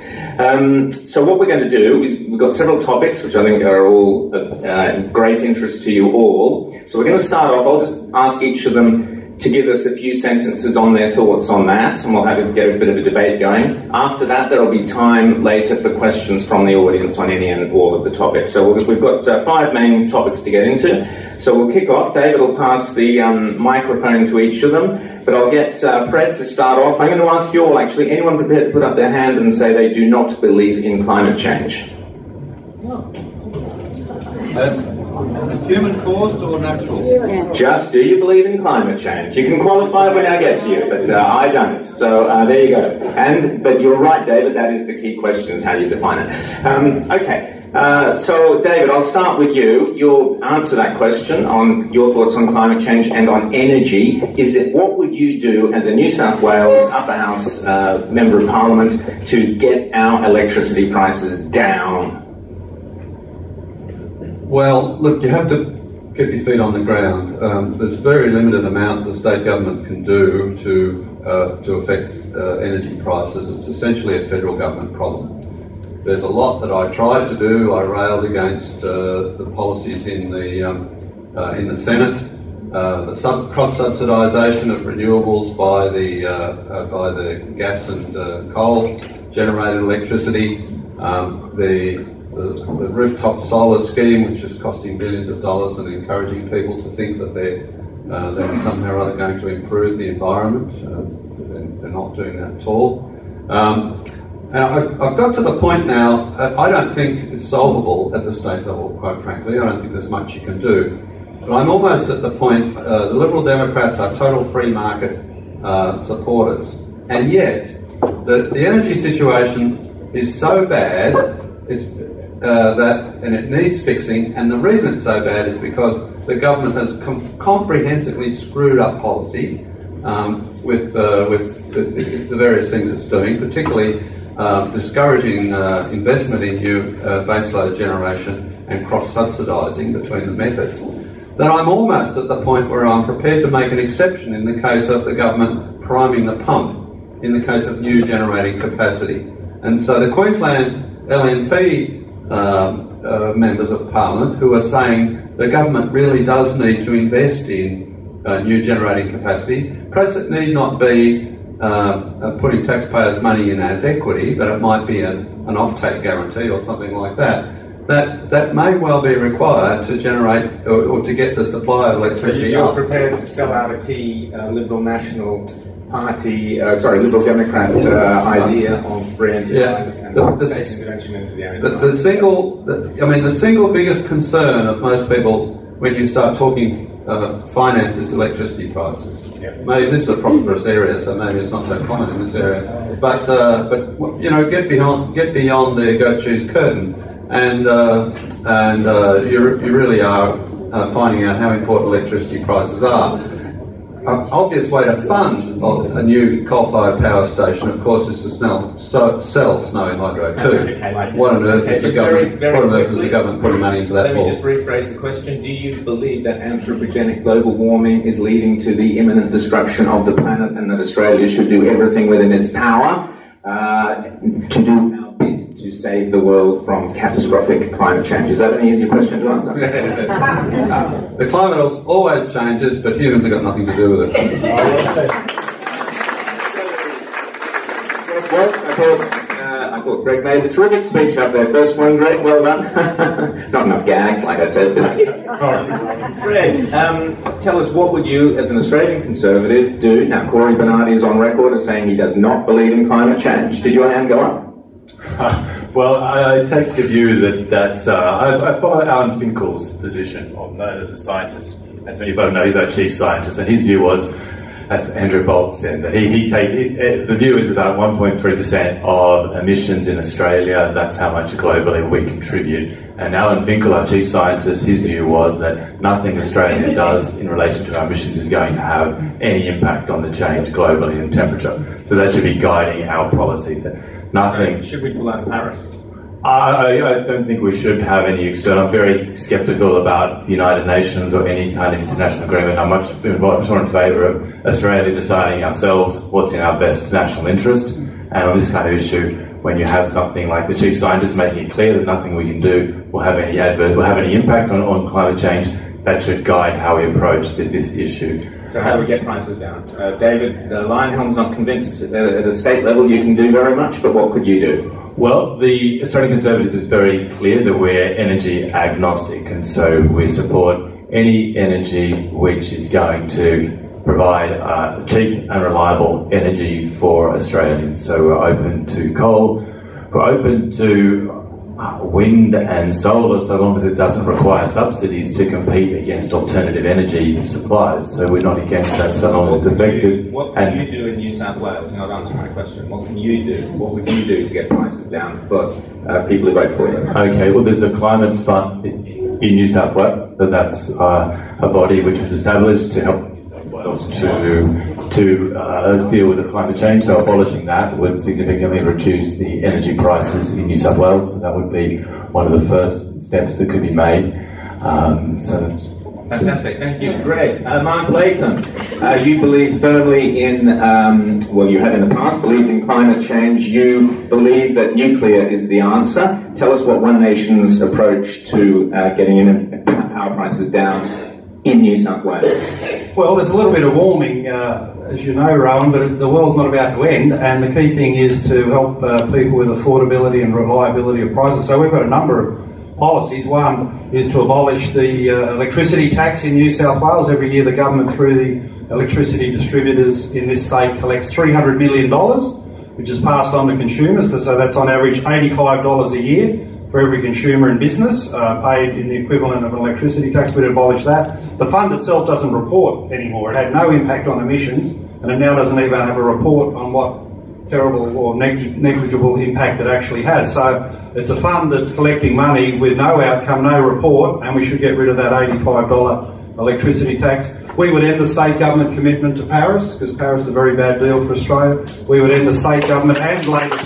So what we're going to do is we've got several topics which I think are all of great interest to you all. So we're going to start off. I'll just ask each of them to give us a few sentences on their thoughts on that, and we'll get a bit of a debate going. After that, there will be time later for questions from the audience on any and all of the topics. So we've got 5 main topics to get into. So we'll kick off. David will pass the microphone to each of them, but I'll get Fred to start off. I'm going to ask you all, actually, anyone prepared to put up their hand and say they do not believe in climate change? Human caused or natural? Just, do you believe in climate change? You can qualify when I get to you, but I don't. So there you go. But you're right, David, that is the key question, is how you define it. Okay, so David, I'll start with you. You'll answer that question on your thoughts on climate change and on energy. What would you do as a New South Wales Upper House Member of Parliament to get our electricity prices down? Well, look, you have to keep your feet on the ground. There's very limited amount the state government can do to affect energy prices. It's essentially a federal government problem. There's a lot that I tried to do. I railed against the policies in the Senate, the cross-subsidisation of renewables by the gas and coal-generated electricity, the rooftop solar scheme, which is costing billions of dollars and encouraging people to think that they're somehow or other going to improve the environment. They're not doing that at all. I've got to the point now, I don't think it's solvable at the state level, quite frankly. I don't think there's much you can do. But I'm almost at the point, the Liberal Democrats are total free market supporters. And yet, the energy situation is so bad, and it needs fixing, and the reason it's so bad is because the government has comprehensively screwed up policy with the various things it's doing, particularly discouraging investment in new baseload generation and cross-subsidising between the methods. That I'm almost at the point where I'm prepared to make an exception in the case of the government priming the pump, in the case of new generating capacity. And so the Queensland LNP members of Parliament who are saying the government really does need to invest in new generating capacity. Perhaps it need not be putting taxpayers' money in as equity, but it might be an off-take guarantee or something like that. that may well be required to generate or to get the supply of electricity. So you're prepared to sell out a key Liberal National Party, Liberal Democrat idea of free enterprise and state intervention into the energy market? The single biggest concern of most people when you start talking finance is electricity prices. Yeah. Maybe this is a prosperous area, so maybe it's not so common in this area. But get beyond the goat cheese curtain, and you really are finding out how important electricity prices are. An obvious way to fund a new coal-fired power station, of course, is to sell snowy hydro too. What on earth is the government putting money into that for? Let me just rephrase the question. Do you believe that anthropogenic global warming is leading to the imminent destruction of the planet, and that Australia should do everything within its power to do our bit to save the world from catastrophic climate change? Is that an easy question to answer? The climate always changes, but humans have got nothing to do with it. I thought Greg made a terrific speech up there. First one, Greg, well done. Not enough gags, like I said. Greg, tell us, what would you, as an Australian Conservative, do? Now, Corey Bernardi is on record as saying he does not believe in climate change. Did your hand go up? Well, I take the view that I follow Alan Finkel's position, as a scientist. As many people know, he's our chief scientist, and his view was, as Andrew Bolt said, that the view is about 1.3% of emissions in Australia. That's how much globally we contribute. And Alan Finkel, our chief scientist, his view was that nothing Australia does in relation to our emissions is going to have any impact on the change globally in temperature. So that should be guiding our policy. Nothing. Should we pull out of Paris? I don't think we should have any external. I'm very sceptical about the United Nations or any kind of international agreement. I'm much more in favour of Australia deciding ourselves what's in our best national interest. And on this kind of issue, when you have something like the chief scientist making it clear that nothing we can do will have any impact on climate change, that should guide how we approach this issue. So how do we get prices down? David, Leyonhjelm's not convinced. At a state level you can do very much, but what could you do? Well, the Australian Conservatives is very clear that we're energy agnostic, and so we support any energy which is going to provide cheap and reliable energy for Australians. So we're open to coal, we're open to wind and solar, so long as it doesn't require subsidies to compete against alternative energy suppliers. So we're not against that so long as it's effective. What can you do in New South Wales? You're not answering my question. What can you do? What would you do to get prices down for people who vote for you? Okay, well, there's the Climate Fund in New South Wales, so that's a body which was established to help to deal with the climate change. So abolishing that would significantly reduce the energy prices in New South Wales. So that would be one of the first steps that could be made. So that's fantastic. Thank you, Greg. Mark Latham, you believe firmly in, you have in the past believed in climate change. You believe that nuclear is the answer. Tell us what One Nation's approach to getting power prices down in New South Wales. Well, there's a little bit of warming, as you know, Rowan, but the world's not about to end, and the key thing is to help people with affordability and reliability of prices. So we've got a number of policies. One is to abolish the electricity tax in New South Wales. Every year the government, through the electricity distributors in this state, collects $300 million, which is passed on to consumers. So that's on average $85 a year for every consumer and business paid in the equivalent of an electricity tax. We'd abolish that. The fund itself doesn't report anymore. It had no impact on emissions, and it now doesn't even have a report on what terrible or negligible impact it actually has. So it's a fund that's collecting money with no outcome, no report, and we should get rid of that $85 electricity tax. We would end the state government commitment to Paris, because Paris is a very bad deal for Australia. We would end the state government and Labor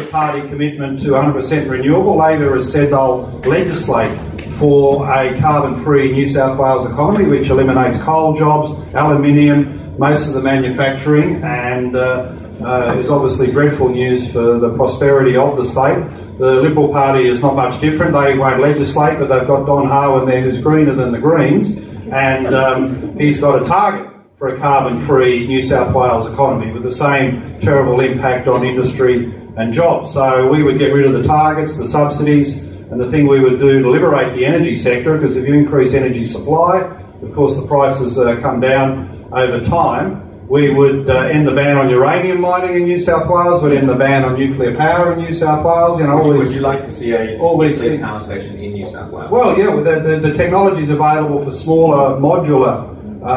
Party commitment to 100% renewable. Labor has said they'll legislate for a carbon-free New South Wales economy, which eliminates coal jobs, aluminium, most of the manufacturing, and is obviously dreadful news for the prosperity of the state. The Liberal Party is not much different. They won't legislate, but they've got Don Harwin there who's greener than the Greens, and he's got a target for a carbon-free New South Wales economy with the same terrible impact on industry and jobs. So we would get rid of the targets, the subsidies, and the thing we would do to liberate the energy sector, because if you increase energy supply, of course the prices come down over time. We would end the ban on uranium mining in New South Wales, we'd end the ban on nuclear power in New South Wales. Would you like to see a nuclear power station in New South Wales? Well, yeah, the technology is available for smaller modular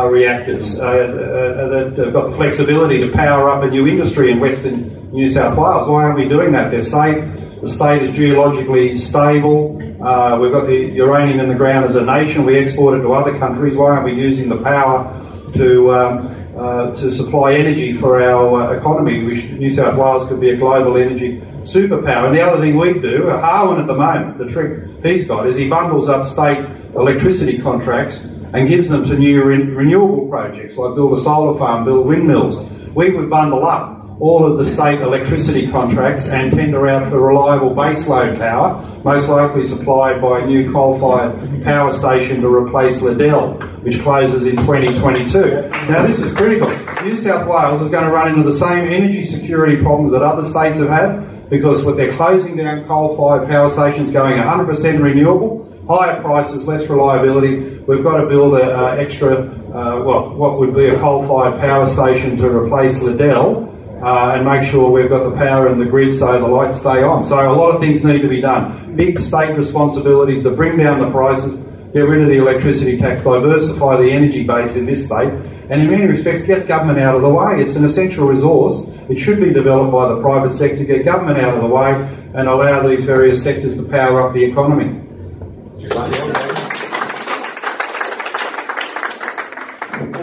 reactors that have got the flexibility to power up a new industry in Western New South Wales. Why aren't we doing that? They're safe. The state is geologically stable. We've got the uranium in the ground as a nation. We export it to other countries. Why aren't we using the power to supply energy for our economy? New South Wales could be a global energy superpower. And the other thing we do, Harlan at the moment, the trick he's got is he bundles up state electricity contracts and gives them to new renewable projects, like build a solar farm, build windmills. We would bundle up all of the state electricity contracts and tender out for reliable baseload power, most likely supplied by a new coal-fired power station to replace Liddell, which closes in 2022. Now this is critical. New South Wales is going to run into the same energy security problems that other states have had, because what they're closing down coal-fired power stations, going 100% renewable, higher prices, less reliability. We've got to build an extra, what would be a coal-fired power station to replace Liddell, and make sure we've got the power in the grid so the lights stay on. So a lot of things need to be done. Big state responsibilities to bring down the prices, get rid of the electricity tax, diversify the energy base in this state, and in many respects get government out of the way. It's an essential resource. It should be developed by the private sector, get government out of the way and allow these various sectors to power up the economy.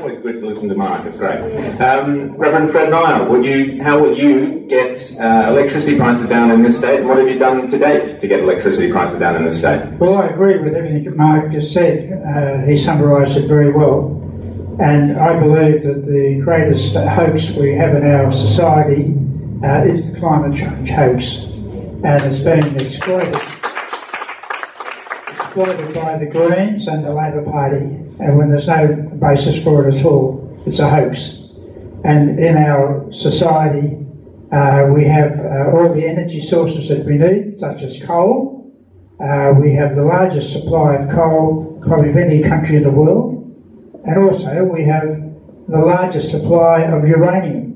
Always good to listen to Mark, it's great. Reverend Fred Nile, how would you get electricity prices down in this state, and what have you done to date to get electricity prices down in this state? Well, I agree with everything that Mark just said. He summarised it very well. And I believe that the greatest hoax we have in our society is the climate change hoax. And it's been exploited by the Greens and the Labor Party, and when there's no basis for it at all, it's a hoax. And in our society, we have all the energy sources that we need, such as coal. We have the largest supply of coal probably of any country in the world, and also we have the largest supply of uranium.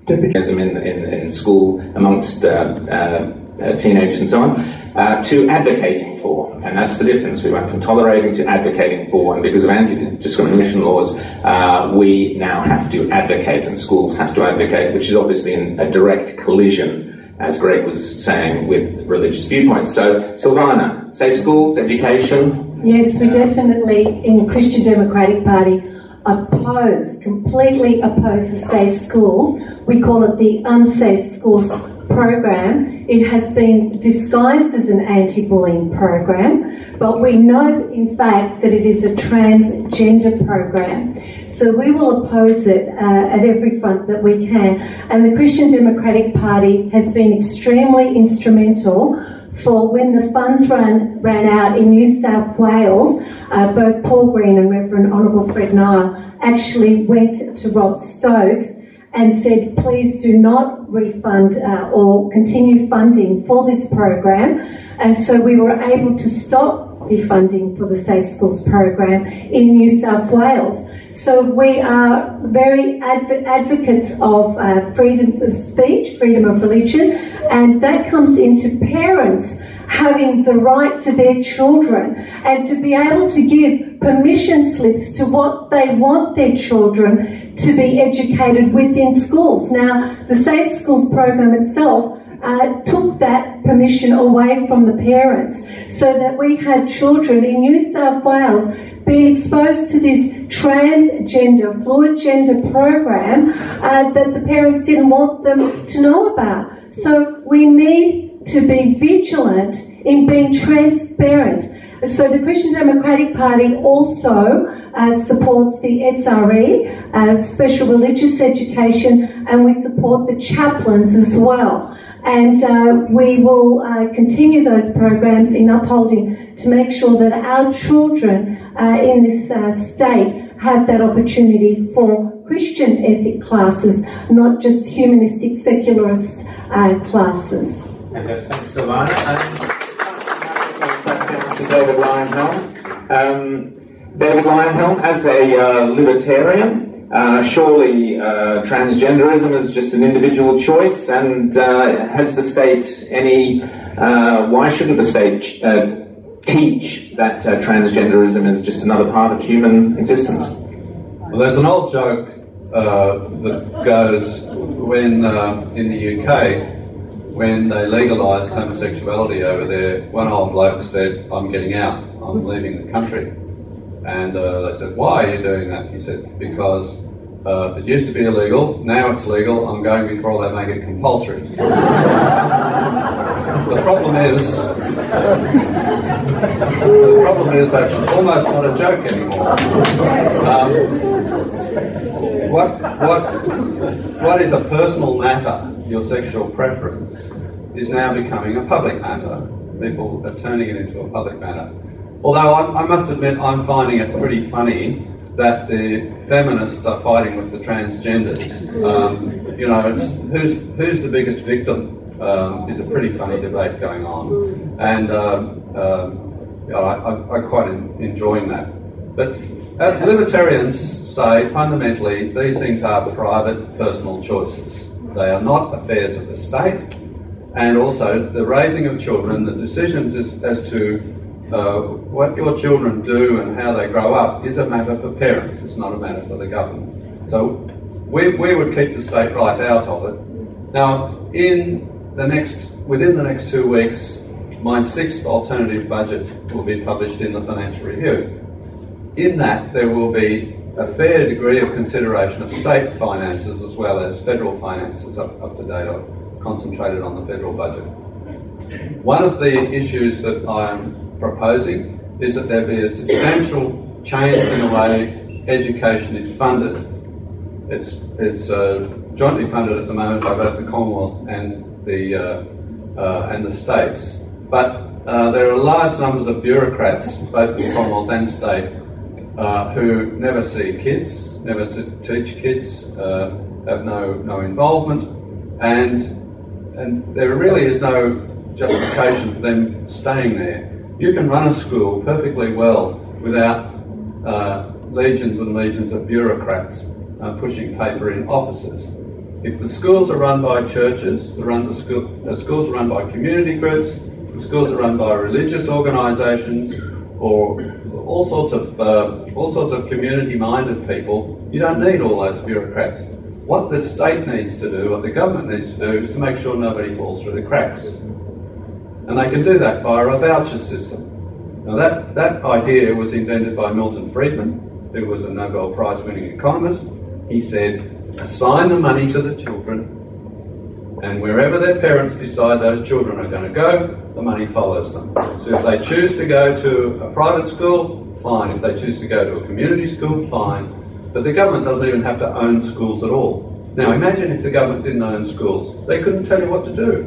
In school amongst teenagers and so on, to advocating for, and that's the difference. We went from tolerating to advocating for, and because of anti-discrimination laws, we now have to advocate, and schools have to advocate, which is obviously in a direct collision, as Greg was saying, with religious viewpoints. So, Silvana, safe schools, education? Yes, we definitely, in the Christian Democratic Party, completely oppose the safe schools. We call it the Unsafe Schools program. It has been disguised as an anti-bullying program, but we know in fact that it is a transgender program. So we will oppose it at every front that we can. And the Christian Democratic Party has been extremely instrumental for when the funds ran out in New South Wales. Both Paul Green and Reverend Honourable Fred Nile actually went to Rob Stokes and said, please do not refund or continue funding for this program. And so we were able to stop the funding for the Safe Schools program in New South Wales. So we are very advocates of freedom of speech, freedom of religion, and that comes into parents having the right to their children and to be able to give permission slips to what they want their children to be educated within schools. Now, the Safe Schools program itself took that permission away from the parents, so that we had children in New South Wales being exposed to this transgender, fluid gender program that the parents didn't want them to know about. So we need to be vigilant in being transparent. So the Christian Democratic Party also supports the SRE, Special Religious Education, and we support the chaplains as well. And we will continue those programs in upholding to make sure that our children in this state have that opportunity for Christian ethic classes, not just humanistic secularist classes. Yes, thanks, Silvana. To David Leyonhjelm. David Leyonhjelm, as a libertarian, surely transgenderism is just an individual choice, and has the state any, why shouldn't the state teach that transgenderism is just another part of human existence? Well, there's an old joke that goes when, in the UK, when they legalised homosexuality over there, one old bloke said, "I'm getting out, I'm leaving the country." And they said, "Why are you doing that?" He said, "Because it used to be illegal, now it's legal, I'm going before they make it compulsory." The problem is that's almost not a joke anymore. What is a personal matter, your sexual preference, is now becoming a public matter. People are turning it into a public matter. Although I must admit I'm finding it pretty funny that the feminists are fighting with the transgenders. It's, who's the biggest victim is a pretty funny debate going on. And I quite enjoying that. But libertarians say fundamentally these things are private, personal choices. They are not affairs of the state. And also the raising of children, the decisions as to what your children do and how they grow up is a matter for parents. It's not a matter for the government. So we would keep the state right out of it. Now, within the next 2 weeks, my 6th alternative budget will be published in the Financial Review. In that, there will be a fair degree of consideration of state finances as well as federal finances up to date. I've concentrated on the federal budget. One of the issues that I'm proposing is that there be a substantial change in the way education is funded. It's jointly funded at the moment by both the Commonwealth and the states. But there are large numbers of bureaucrats, both in the Commonwealth and state, who never see kids, never teach kids, have no involvement, and there really is no justification for them staying there. You can run a school perfectly well without legions and legions of bureaucrats pushing paper in offices. If the schools are run by churches, the schools are run by community groups, the schools are run by religious organisations, or all sorts of community-minded people, you don't need all those bureaucrats. What the state needs to do, what the government needs to do, is to make sure nobody falls through the cracks. And they can do that via a voucher system. Now that idea was invented by Milton Friedman, who was a Nobel Prize-winning economist. He said, assign the money to the children, and wherever their parents decide those children are going to go, the money follows them. So if they choose to go to a private school, fine. If they choose to go to a community school, fine. But the government doesn't even have to own schools at all. Now imagine if the government didn't own schools. They couldn't tell you what to do.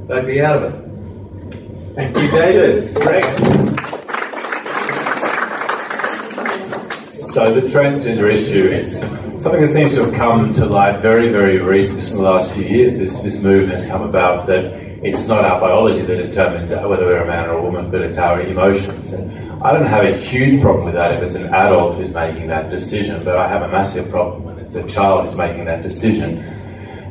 They'd be out of it. Thank you, David. Great. So the transgender issue is something that seems to have come to light very, very recently, just in the last few years. This movement has come about that it's not our biology that determines whether we're a man or a woman, but it's our emotions. And I don't have a huge problem with that if it's an adult who's making that decision, but I have a massive problem when it's a child who's making that decision.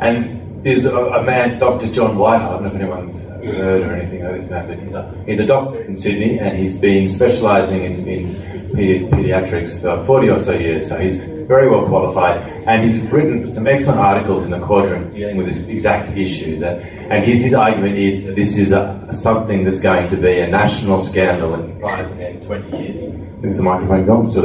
And there's a man, Dr. John White, I don't know if anyone's heard or anything of this man, but he's a doctor in Sydney, and he's been specialising in paediatrics for 40 or so years, so he's very well qualified, and he's written some excellent articles in the Quadrant dealing with this exact issue. And his argument is that this is something that's going to be a national scandal in 5, 10, 20 years. I think there's a microphone gone, so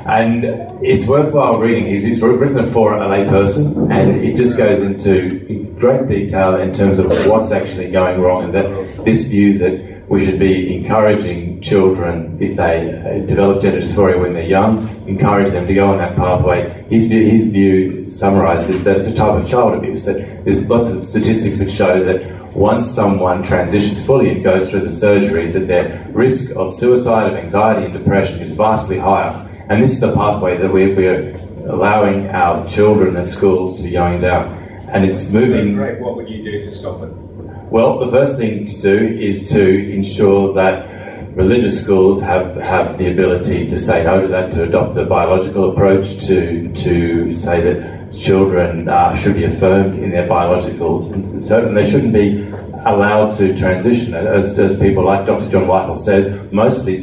and it's worthwhile reading. He's written it for a lay person, and it just goes into great detail in terms of what's actually going wrong, and that this view that we should be encouraging children, if they develop gender dysphoria when they're young, encourage them to go on that pathway. His view summarised is that it's a type of child abuse, that there's lots of statistics which show that once someone transitions fully and goes through the surgery, that their risk of suicide, of anxiety and depression is vastly higher. And this is the pathway that we're allowing our children at schools to be going down. And it's moving... Great. What would you do to stop it? Well, the first thing to do is to ensure that religious schools have the ability to say no to that, to adopt a biological approach, to say that children should be affirmed in their biological, and they shouldn't be allowed to transition. As people like Dr. John Whitehall says, most of these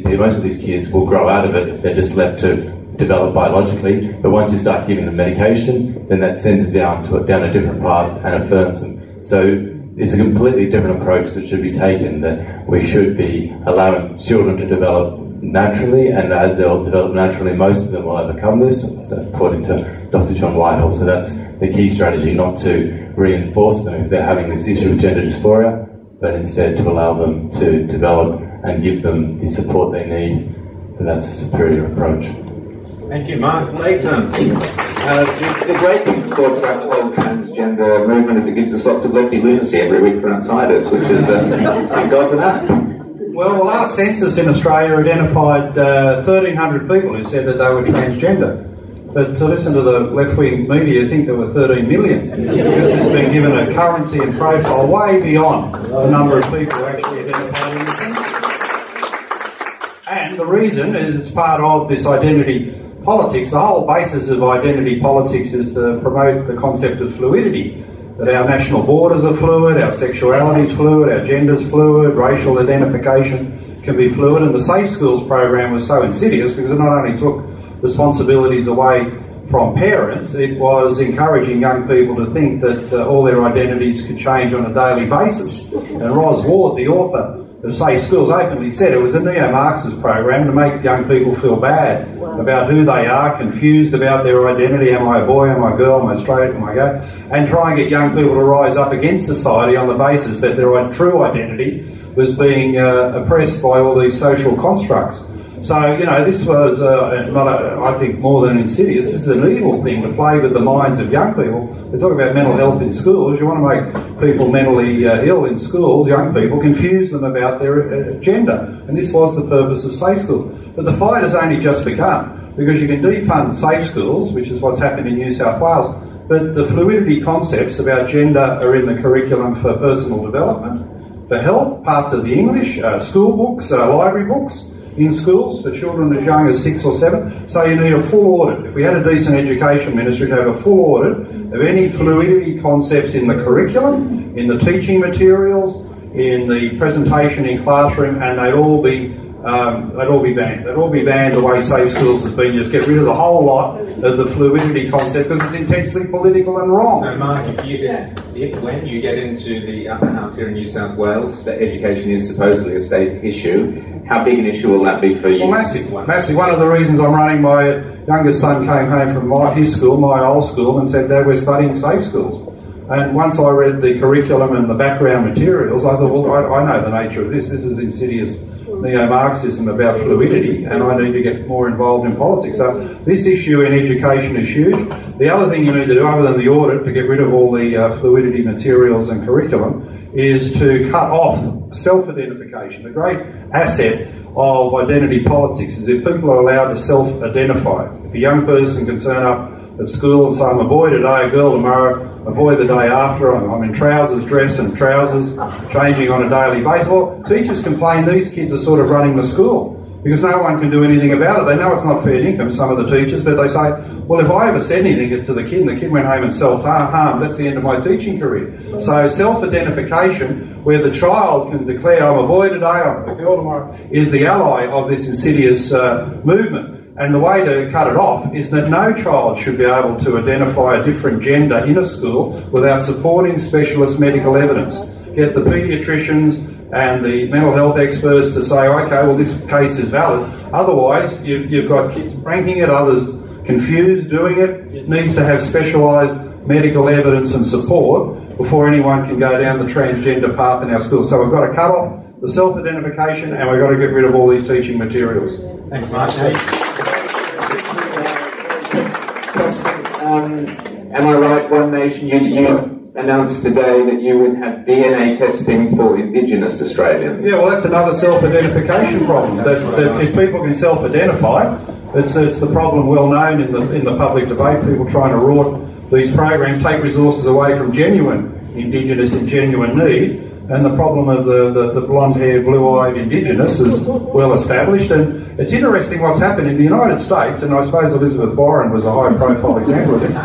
kids will grow out of it if they're just left to develop biologically. But once you start giving them medication, then that sends them down a different path and affirms them. So it's a completely different approach that should be taken, that we should be allowing children to develop naturally, and as they'll develop naturally, most of them will overcome this, according to Dr. John Whitehall. So that's the key strategy, not to reinforce them if they're having this issue of gender dysphoria, but instead to allow them to develop and give them the support they need, and that's a superior approach. Thank you, Mark. Latham. The great thing, of course, about the whole transgender movement is it gives us lots of lefty lunacy every week for outsiders, which is, thank God for that. Well, the last census in Australia identified 1,300 people who said that they were transgender. But to listen to the left-wing media, I think there were 13 million. Because it's been given a currency and profile way beyond the number of people who actually identified in the census. And the reason is it's part of this identity politics. The whole basis of identity politics is to promote the concept of fluidity. That our national borders are fluid, our sexuality is fluid, our gender is fluid, racial identification can be fluid. And the Safe Schools program was so insidious because it not only took responsibilities away from parents, it was encouraging young people to think that all their identities could change on a daily basis. And Ros Ward, the author of Safe Schools, openly said it was a neo-Marxist program to make young people feel bad about who they are, confused about their identity. Am I a boy? Am I a girl? Am I straight? Am I gay? And try and get young people to rise up against society on the basis that their true identity was being oppressed by all these social constructs. So, this was I think more than insidious. This is an evil thing to play with the minds of young people. They talk about mental health in schools. You want to make people mentally ill in schools, young people, confuse them about their gender. And this was the purpose of Safe Schools. But the fight has only just begun, because you can defund Safe Schools, which is what's happened in New South Wales, but the fluidity concepts about gender are in the curriculum for personal development, for health, parts of the English, school books, library books, in schools for children as young as 6 or 7. So you need a full audit. If we had a decent education ministry, to have a full audit of any fluidity concepts in the curriculum, in the teaching materials, in the presentation in classroom, and they'd all be banned. They'd all be banned the way Safe Schools has been. Just get rid of the whole lot of the fluidity concept because it's intensely political and wrong. So, Mark, when you get into the upper house here in New South Wales, that education is supposedly a state issue. How big an issue will that be for you? Well, massive. One of the reasons I'm running, my youngest son came home from his school, my old school, and said, Dad, we're studying Safe Schools. And once I read the curriculum and the background materials, I thought, well, I know the nature of this. This is insidious neo-Marxism about fluidity, and I need to get more involved in politics. So this issue in education is huge. The other thing you need to do, other than the audit, to get rid of all the fluidity materials and curriculum, is to cut off self-identification. The great asset of identity politics is if people are allowed to self-identify. If a young person can turn up at school and say, I'm a boy today, a girl tomorrow, a boy the day after, I'm in trousers, dress and trousers, changing on a daily basis. Well, teachers complain these kids are sort of running the school because no one can do anything about it. They know it's not fair income, some of the teachers, but they say, well, if I ever said anything to the kid and the kid went home and self-harmed, that's the end of my teaching career. So self-identification, where the child can declare, I'm a boy today, I'm a girl tomorrow, is the ally of this insidious movement. And the way to cut it off is that no child should be able to identify a different gender in a school without supporting specialist medical evidence. Get the paediatricians and the mental health experts to say, okay, well, this case is valid. Otherwise, you've got kids ranking it, others confused doing it. It needs to have specialised medical evidence and support before anyone can go down the transgender path in our schools. So we've got to cut off the self-identification and we've got to get rid of all these teaching materials. Thanks, Mark. Am I right, One Nation, you announced today that you would have DNA testing for Indigenous Australians? Yeah, well, that's another self-identification problem. That if people can self-identify, It's the problem well known in the public debate. People trying to rort these programs, take resources away from genuine Indigenous and genuine need. And the problem of the blonde-haired, blue-eyed Indigenous is well established. And it's interesting what's happened in the United States, and I suppose Elizabeth Warren was a high-profile example of this.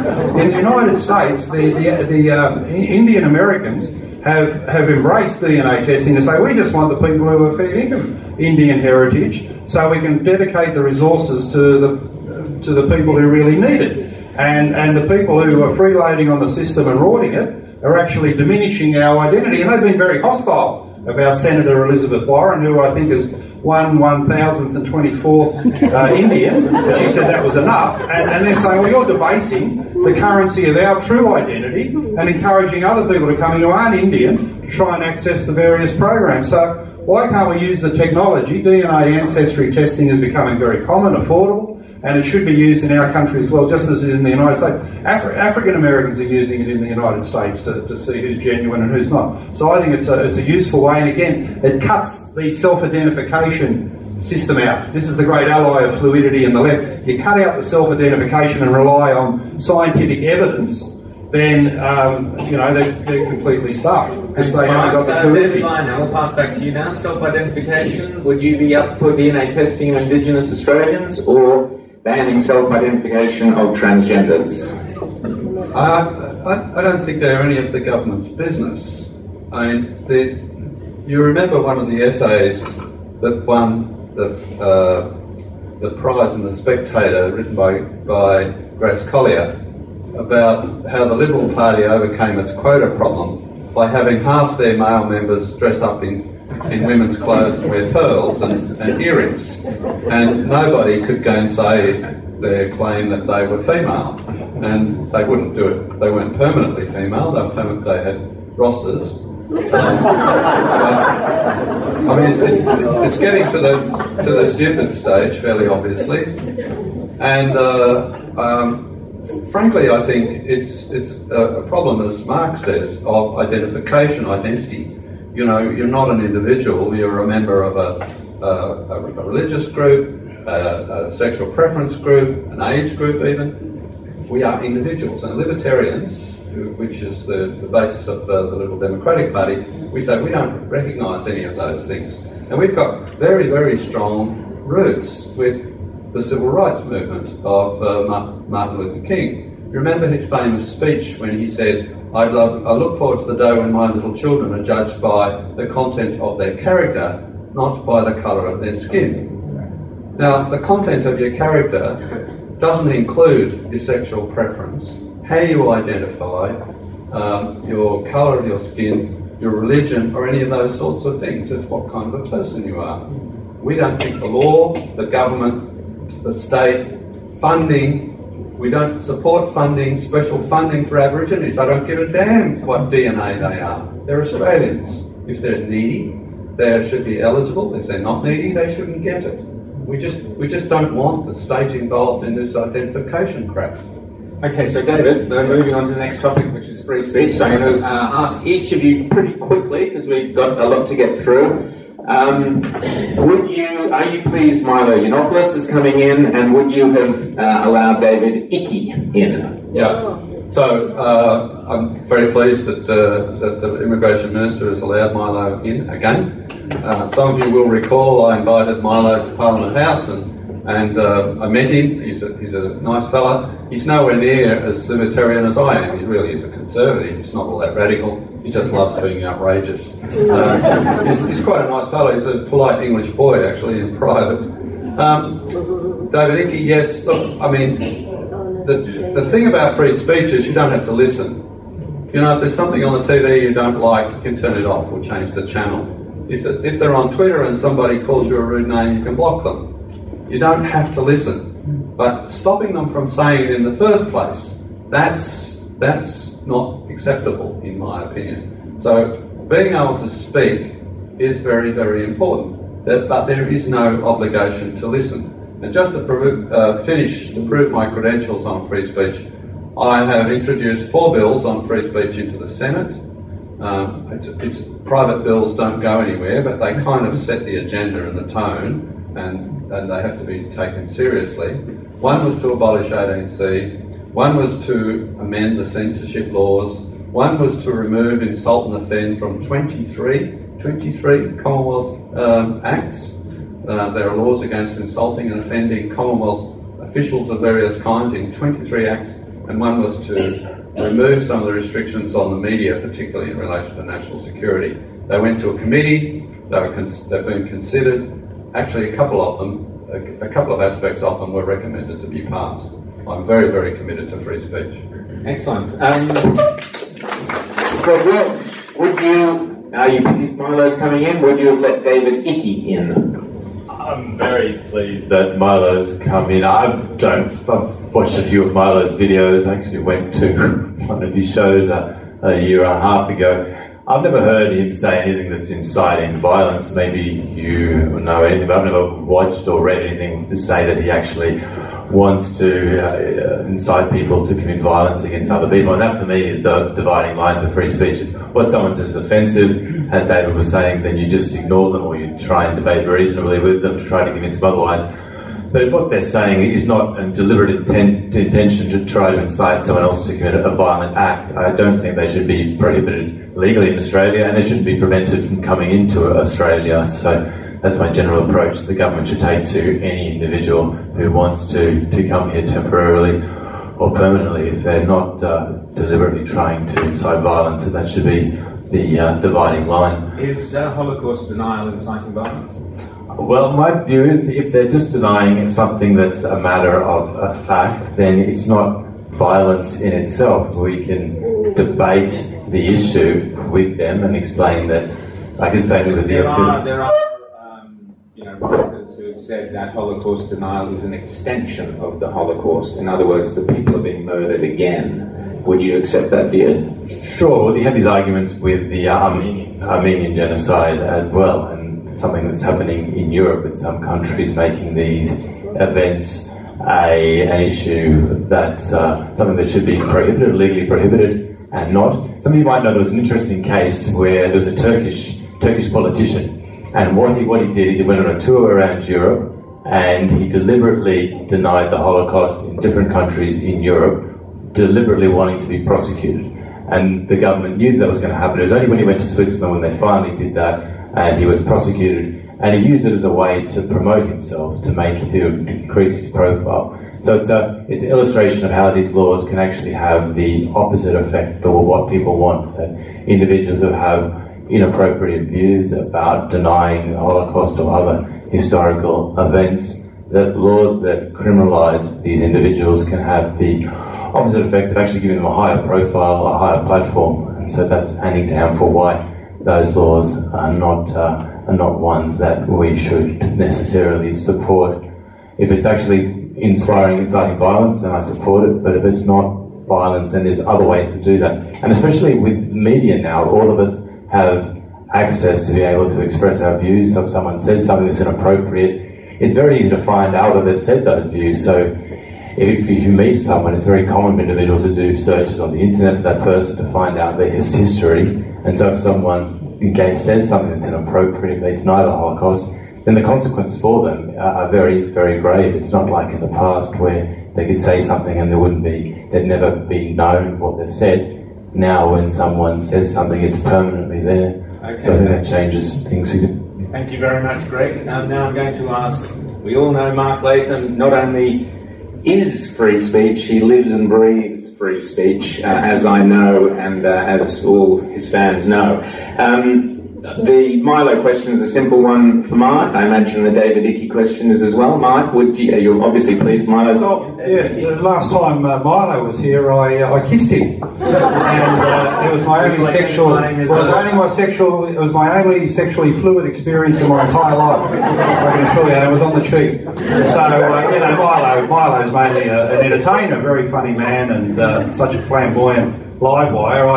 In the United States, the Indian Americans have embraced DNA testing to say, we just want the people who are feeding Indian heritage so we can dedicate the resources to the people who really need it. And the people who are freeloading on the system and rorting it are actually diminishing our identity. And they've been very hostile about Senator Elizabeth Warren, who I think is 1,024th Indian. She said that was enough. And they're saying, well, you're debasing the currency of our true identity and encouraging other people to come in who aren't Indian to try and access the various programs. So why can't we use the technology? DNA ancestry testing is becoming very common, affordable, and it should be used in our country as well, just as it is in the United States. African Americans are using it in the United States to see who's genuine and who's not. So I think it's a useful way, and again, it cuts the self-identification system out. This is the great ally of fluidity in the left. You cut out the self-identification and rely on scientific evidence, then they're completely stuck because they haven't got the fluidity. Leyonhjelm, I'll pass back to you now. Self-identification. Would you be up for DNA testing of Indigenous Australians or banning self-identification of transgenders? I don't think they're any of the government's business. I mean, you remember one of the essays that won the prize in The Spectator, written by Grace Collier, about how the Liberal Party overcame its quota problem by having half their male members dress up in women's clothes and wear pearls and earrings. And nobody could go and say their claim that they were female. And they wouldn't do it. They weren't permanently female, they had rosters. I mean, it's getting to the stupid stage fairly obviously. And frankly, I think it's a problem, as Mark says, of identity. You know, you're not an individual, you're a member of a religious group, a sexual preference group, an age group even. We are individuals, and libertarians, which is the basis of the Liberal Democratic Party, we say we don't recognise any of those things. And we've got very, very strong roots with the civil rights movement of Martin Luther King. Remember his famous speech when he said, I look forward to the day when my little children are judged by the content of their character, not by the colour of their skin. Now, the content of your character doesn't include your sexual preference, how you identify, your colour of your skin, your religion, or any of those sorts of things. It's what kind of a person you are. We don't think the law, the government, the state, funding, we don't support funding, special funding for Aborigines. I don't give a damn what DNA they are. They're Australians. If they're needy, they should be eligible. If they're not needy, they shouldn't get it. We just don't want the state involved in this identification crap. Okay, so David, moving on to the next topic, which is free speech. So I'm going to ask each of you pretty quickly, because we've got a lot to get through. Are you pleased Milo Yiannopoulos is coming in, and would you have allowed David Icke in? Yeah. So I'm very pleased that the Immigration Minister has allowed Milo in again. Some of you will recall I invited Milo to Parliament House and I met him. He's a nice fella. He's nowhere near as libertarian as I am. He really is a conservative. He's not all that radical. He just loves being outrageous. He's quite a nice fellow. He's a polite English boy, actually, in private. David Icke, yes. Look, I mean, the thing about free speech is you don't have to listen. You know, if there's something on the TV you don't like, you can turn it off or change the channel. If they're on Twitter and somebody calls you a rude name, you can block them. You don't have to listen. But stopping them from saying it in the first place, that's not acceptable, in my opinion. So being able to speak is very, very important. But there is no obligation to listen. And just to prove my credentials on free speech, I have introduced 4 bills on free speech into the Senate. Private bills don't go anywhere, but they kind of set the agenda and the tone, and and they have to be taken seriously. One was to abolish 18C, one was to amend the censorship laws, one was to remove insult and offend from 23 Commonwealth acts. There are laws against insulting and offending Commonwealth officials of various kinds in 23 acts, and one was to remove some of the restrictions on the media, particularly in relation to national security. They went to a committee, they've been considered. Actually, a couple of aspects of them were recommended to be passed. I'm very, very committed to free speech. Excellent. So, Walsh, would you, these Milo's coming in, would you have let David Icke in? I'm very pleased that Milo's come in. I've watched a few of Milo's videos. I actually went to one of his shows a year and a half ago. I've never heard him say anything that's inciting violence. Maybe you know anything, but I've never watched or read anything to say that he actually wants to incite people to commit violence against other people. And that, for me, is the dividing line for free speech. What someone says is offensive, as David was saying, then you just ignore them, or you try and debate reasonably with them to try to convince them otherwise. But if what they're saying is not a deliberate intention to try to incite someone else to commit a violent act, I don't think they should be prohibited legally in Australia, and they shouldn't be prevented from coming into Australia. So that's my general approach the government should take to any individual who wants to come here temporarily or permanently. If they're not deliberately trying to incite violence, that should be the dividing line. Is Holocaust denial inciting violence? Well, my view is if they're just denying something that's a matter of a fact, then it's not violence in itself. We can debate the issue with them and explain that. I can say with there are writers who have said that Holocaust denial is an extension of the Holocaust. In other words, the people are being murdered again. Would you accept that view? Sure. Well, you have these arguments with the Armenian genocide as well, and something that's happening in Europe in some countries making these events an issue that's something that should be prohibited, legally prohibited, and not. Some of you might know there was an interesting case where there was a Turkish politician, and what he did is he went on a tour around Europe and he deliberately denied the Holocaust in different countries in Europe, deliberately wanting to be prosecuted. And the government knew that was going to happen. It was only when he went to Switzerland when they finally did that and he was prosecuted, and he used it as a way to promote himself, to increase his profile. So it's an illustration of how these laws can actually have the opposite effect of what people want, that individuals who have inappropriate views about denying the Holocaust or other historical events, that laws that criminalise these individuals can have the opposite effect of actually giving them a higher profile, a higher platform. And so that's an example why those laws are not ones that we should necessarily support. If it's actually inciting violence, then I support it, but if it's not violence, then there's other ways to do that. And especially with media now, all of us have access to be able to express our views. So if someone says something that's inappropriate, it's very easy to find out that they've said those views. So if you meet someone, it's very common for individuals to do searches on the internet for that person to find out their history. And so if someone says something that's inappropriate, if they deny the Holocaust, then the consequences for them are very, very grave. It's not like in the past where they could say something and they'd never be known what they've said. Now when someone says something, it's permanently there. Okay. So I think that changes things. Thank you very much, Greg. Now I'm going to ask, we all know Mark Latham not only is free speech, he lives and breathes free speech, as I know and as all his fans know. The Milo question is a simple one for Mark. I imagine the David Icke question is as well. Mark, you're obviously pleased Milo's... Yeah, the last time Milo was here, I kissed him. And it was my only only sexually fluid experience in my entire life. I can assure you, and it was on the cheek. So, Milo's mainly an entertainer, very funny man, and such a flamboyant live wire.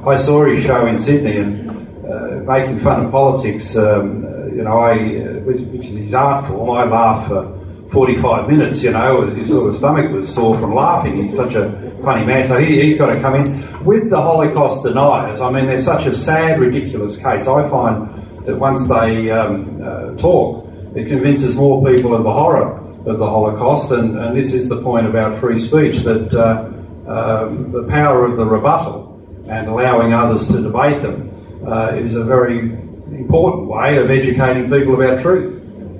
I saw his show in Sydney, and making fun of politics, which is his art form. I laughed for 45 minutes, his sort of stomach was sore from laughing. He's such a funny man, so he's got to come in. With the Holocaust deniers, I mean, they're such a sad, ridiculous case. I find that once they talk, It convinces more people of the horror of the Holocaust, and this is the point about free speech, that the power of the rebuttal and allowing others to debate them is a very important way of educating people about truth.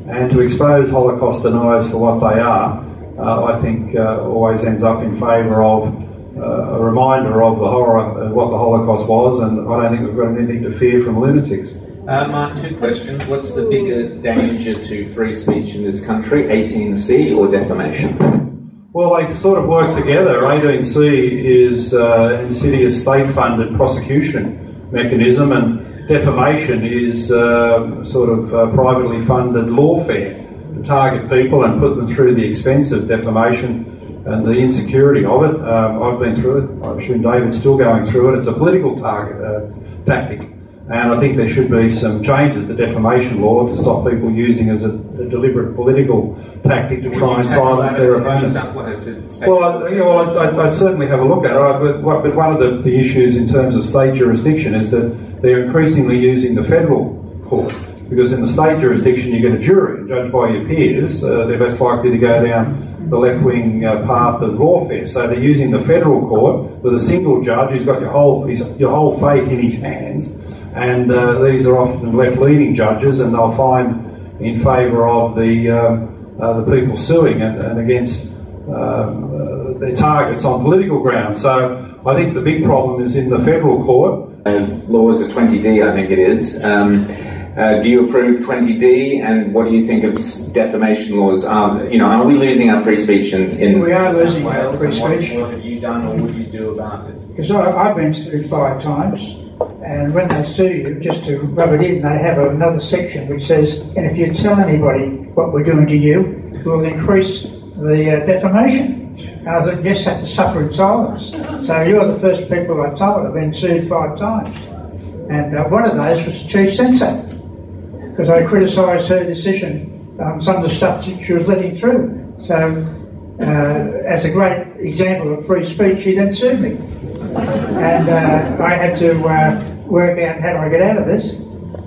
And to expose Holocaust deniers for what they are, I think always ends up in favour of a reminder of the horror of what the Holocaust was, and I don't think we've got anything to fear from lunatics. Mark, two questions. What's the bigger danger to free speech in this country, 18C or defamation? Well, they sort of work together. 18C is insidious state-funded prosecution mechanism, and defamation is sort of privately funded lawfare to target people and put them through the expense of defamation and the insecurity of it. I've been through it. I assume David's still going through it. It's a political tactic. And I think there should be some changes to defamation law to stop people using as a deliberate political tactic to try and silence their opponents. Well, I'd certainly have a look at it. But one of the issues in terms of state jurisdiction is that they're increasingly using the federal court. Because in the state jurisdiction you get a jury judged by your peers. They're less likely to go down the left-wing path of lawfare. So they're using the federal court with a single judge who's got your whole fate in his hands. And these are often left-leaning judges, and they'll find in favour of the people suing and against their targets on political grounds. So I think the big problem is in the federal court. Laws of 20D, I think it is. Do you approve 20D, and what do you think of defamation laws? Are we losing our free speech in We are losing our free speech. What have you done, or what do you do about it? Because I've been sued 5 times, and when they sue you, just to rub it in, they have another section which says, and if you tell anybody what we're doing to you, we'll increase the defamation. And I thought, yes, have to suffer in silence. So you're the first people I told. I've been sued 5 times. And one of those was the chief censor, because I criticised her decision on some of the stuff that she was letting through. So, as a great example of free speech, she then sued me. And I had to work out how do I get out of this.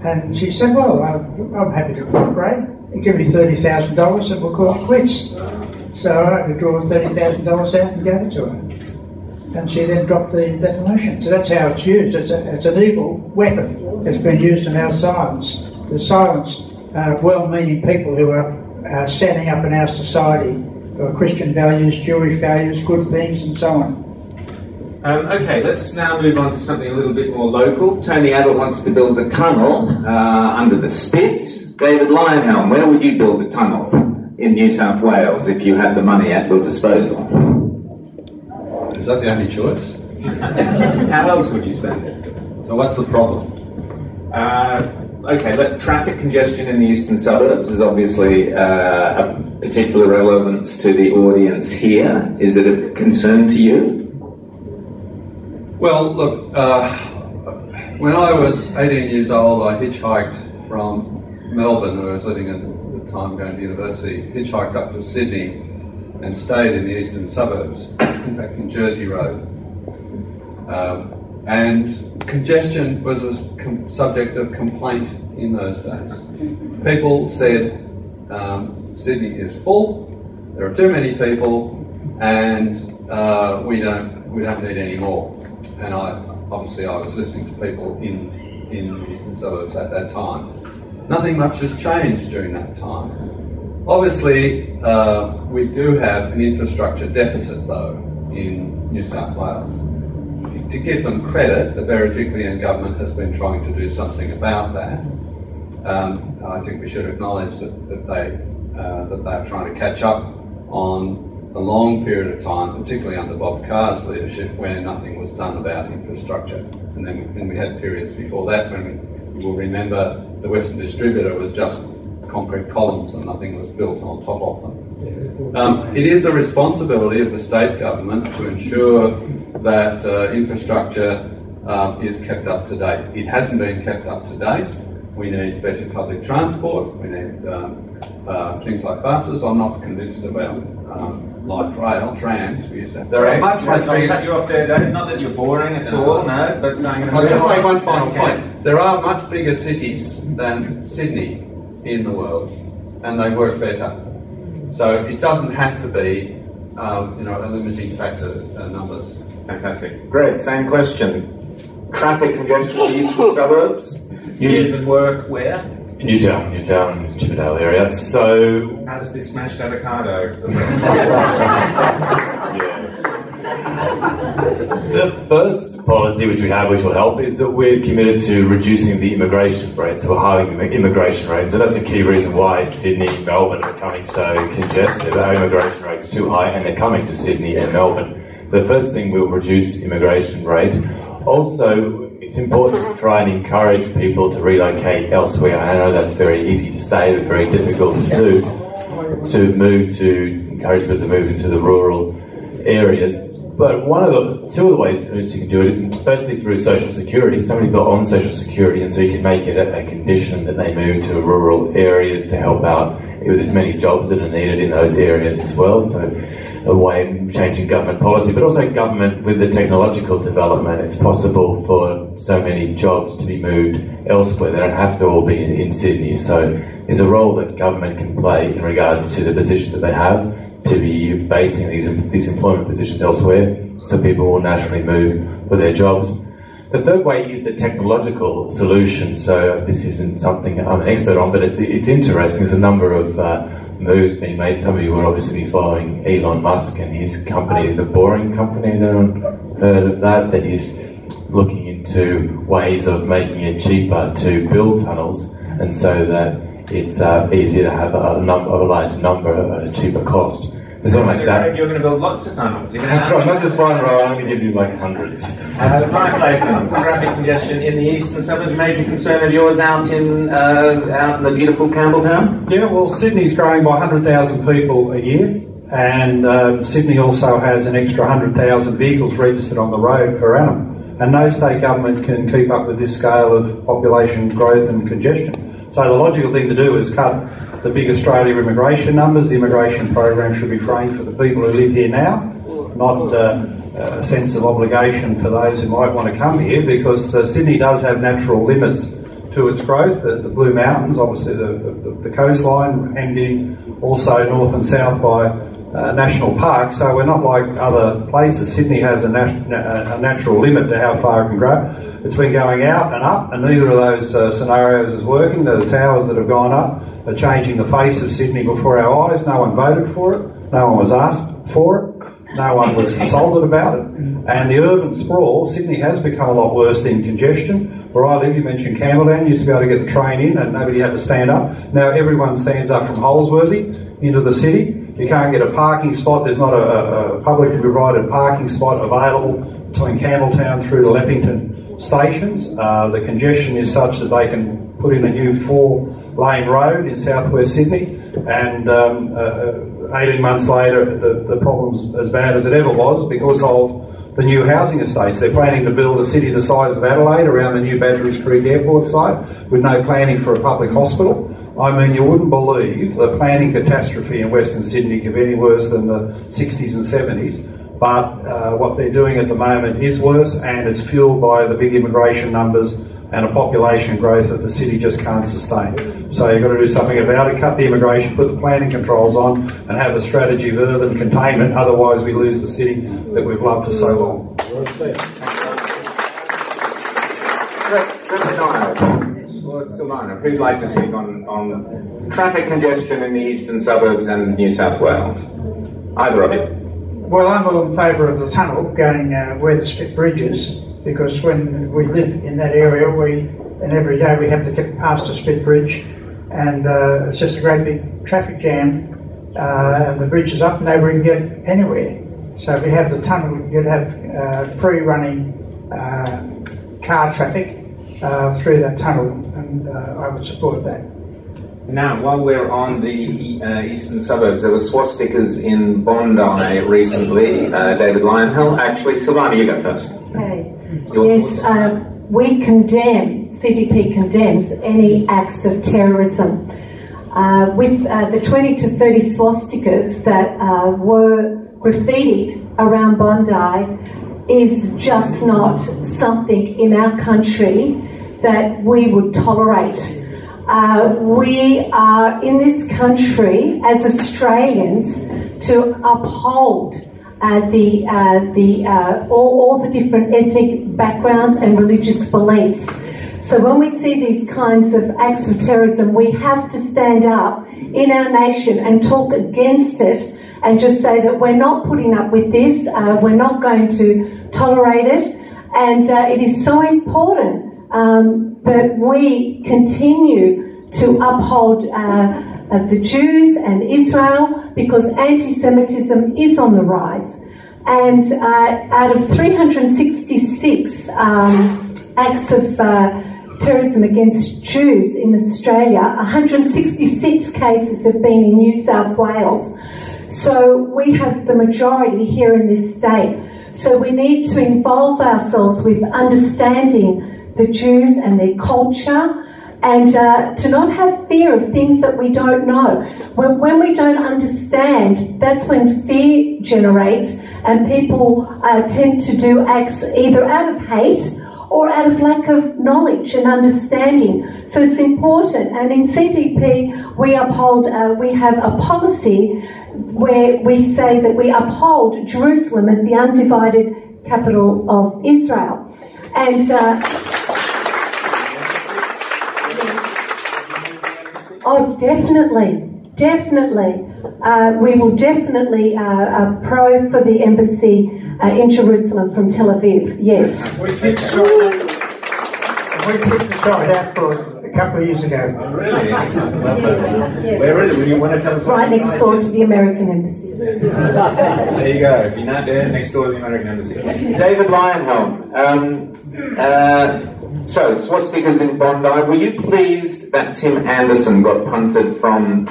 And she said, well, I'm happy to cooperate. You give me $30,000 and we'll call it quits. So I had to draw $30,000 out and give it to her. And she then dropped the defamation. So that's how it's used. It's an evil weapon that's been used in our silence, to silence well-meaning people who are standing up in our society for Christian values, Jewish values, good things, and so on. Okay, let's now move on to something a little bit more local. Tony Adler wants to build a tunnel under the Spit. David Leyonhjelm, where would you build a tunnel in New South Wales if you had the money at your disposal? Is that the only choice? How else would you spend it? So what's the problem? Okay, traffic congestion in the eastern suburbs is obviously a particular relevance to the audience here. Is it a concern to you? Well, look, when I was 18 years old, I hitchhiked from Melbourne, where I was living at the time going to university, hitchhiked up to Sydney and stayed in the eastern suburbs, in fact in Jersey Road. And congestion was a subject of complaint in those days. People said, Sydney is full, there are too many people, and we don't need any more. And I was listening to people in the eastern suburbs at that time. Nothing much has changed during that time. Obviously, we do have an infrastructure deficit, though, in New South Wales. To give them credit, the Berejiklian government has been trying to do something about that. I think we should acknowledge that they are trying to catch up on a long period of time, particularly under Bob Carr's leadership, when nothing was done about infrastructure. And then we had periods before that when you will remember the Western Distributor was just concrete columns and nothing was built on top of them. It is a responsibility of the state government to ensure that infrastructure is kept up to date. It hasn't been kept up to date. We need better public transport. We need things like buses. I'm not convinced about light rail, trams. We used to. There are much bigger. Cut you off there, David. Not that you're boring at all, no. But I'll just make one final point. There are much bigger cities than Sydney in the world. and they work better. So it doesn't have to be, a limiting factor numbers. Fantastic. Greg, same question. Traffic congestion in the eastern suburbs? You live and work where? In Newtown, Chippendale area. So, how's this smashed avocado? The first policy which we have, which will help, is that we're committed to reducing the immigration rate, so we're halving the immigration rate. So that's a key reason why Sydney and Melbourne are becoming so congested. Our immigration rate's too high, and they're coming to Sydney and Melbourne. The first thing will reduce immigration rate. Also, it's important to try and encourage people to relocate elsewhere. I know that's very easy to say, but very difficult to do. To encourage people to move into the rural areas. But two of the ways in which you can do it is firstly through social security. Some people are on social security, and so you can make it a condition that they move to rural areas to help out with as many jobs that are needed in those areas as well. So a way of changing government policy, but also government with the technological development. It's possible for so many jobs to be moved elsewhere. They don't have to all be in Sydney. So there's a role that government can play in regards to the position that they have, to be basing these employment positions elsewhere, so people will naturally move for their jobs. The third way is the technological solution. So this isn't something I'm an expert on, but it's interesting. There's a number of moves being made. Some of you will obviously be following Elon Musk and his company, the Boring Company. Has anyone heard of that? That he's looking into ways of making it cheaper to build tunnels, and so that it's easier to have a large number at a cheaper cost. There's something like that. You're going to build lots of tunnels. That's right, not just one row, I'm going to give you like hundreds. Mark Latham, traffic congestion in the eastern suburbs, major concern of yours out in the beautiful Campbelltown? Yeah, well, Sydney's growing by 100,000 people a year, and Sydney also has an extra 100,000 vehicles registered on the road per annum. And no state government can keep up with this scale of population growth and congestion. So the logical thing to do is cut the big Australia immigration numbers. The immigration program should be framed for the people who live here now, not a sense of obligation for those who might want to come here, because Sydney does have natural limits to its growth. The Blue Mountains, obviously the coastline, hemmed in also north and south by national parks, so we're not like other places. Sydney has a natural limit to how far it can grow. It's been going out and up, and neither of those scenarios is working. The towers that have gone up are changing the face of Sydney before our eyes. No one voted for it. No one was asked for it. No one was consulted about it. And the urban sprawl, Sydney has become a lot worse in congestion. Where I live, you mentioned Campbelltown, you used to be able to get the train in and nobody had to stand up. Now everyone stands up from Holsworthy into the city. You can't get a parking spot. There's not a publicly provided parking spot available between Campbelltown through to Leppington stations. The congestion is such that they can put in a new 4-lane road in southwest Sydney, and 18 months later the problem's as bad as it ever was because of the new housing estates. They're planning to build a city the size of Adelaide around the new Badgerys Creek Airport site with no planning for a public hospital. I mean, you wouldn't believe the planning catastrophe in Western Sydney could be any worse than the 60s and 70s. But what they're doing at the moment is worse, and it's fueled by the big immigration numbers and a population growth that the city just can't sustain. So you've got to do something about it, cut the immigration, put the planning controls on, and have a strategy of urban containment. Otherwise we lose the city that we've loved for so long. Silvana, who'd like to speak on traffic congestion in the eastern suburbs and New South Wales? Either of you. Well, I'm all in favour of the tunnel going where the Spit Bridge is, because when we live in that area, and every day we have to get past the Spit Bridge, and it's just a great big traffic jam, and the bridge is up, nobody can get anywhere. So if we have the tunnel, you'd have free running car traffic through that tunnel, and I would support that. Now, while we're on the eastern suburbs, there were swastikas in Bondi recently. David Leyonhjelm. Actually, Silvana, you go first. Okay. Yes, we condemn, CDP condemns any acts of terrorism. With the 20 to 30 swastikas that were graffitied around Bondi is just not something in our country that we would tolerate. We are in this country as Australians to uphold all the different ethnic backgrounds and religious beliefs. So when we see these kinds of acts of terrorism, we have to stand up in our nation and talk against it and just say that we're not putting up with this, we're not going to tolerate it, and it is so important that we continue to uphold the Jews and Israel, because anti-Semitism is on the rise. And out of 366 acts of terrorism against Jews in Australia, 166 cases have been in New South Wales. So we have the majority here in this state. So we need to involve ourselves with understanding the Jews and their culture, and to not have fear of things that we don't know. When we don't understand, that's when fear generates, and people tend to do acts either out of hate or out of lack of knowledge and understanding. So it's important, and in CDP we uphold, we have a policy where we say that we uphold Jerusalem as the undivided capital of Israel. And oh, definitely. We will definitely pro for the embassy in Jerusalem from Tel Aviv, yes. We kicked the site out for a couple of years ago. Really? Yeah. Where is it? You want to tell us? Right next door to the American embassy. There you go. If you're not there, next door to the American embassy. David Leyonhjelm. So, swastikas in Bondi. Were you pleased that Tim Anderson got punted from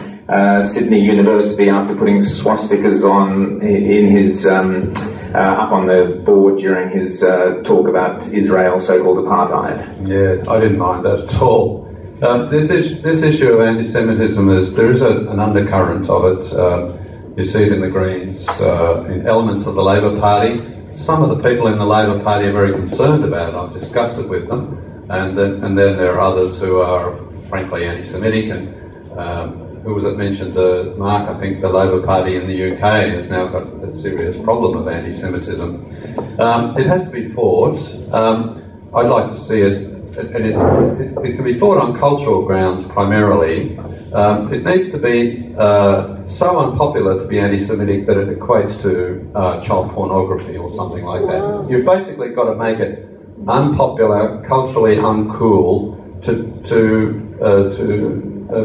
Sydney University after putting swastikas on in his up on the board during his talk about Israel's so-called apartheid? Yeah, I didn't mind that at all. This issue of anti-Semitism there is an undercurrent of it. You see it in the Greens, in elements of the Labor Party. Some of the people in the Labor Party are very concerned about it. I've discussed it with them. And then there are others who are frankly anti-Semitic, and who was it mentioned, Mark, I think the Labor Party in the UK has now got a serious problem of anti-Semitism. It has to be fought. I'd like to see it, and it can be fought on cultural grounds primarily. It needs to be so unpopular to be anti-Semitic that it equates to child pornography or something like that. You've basically got to make it unpopular, culturally uncool to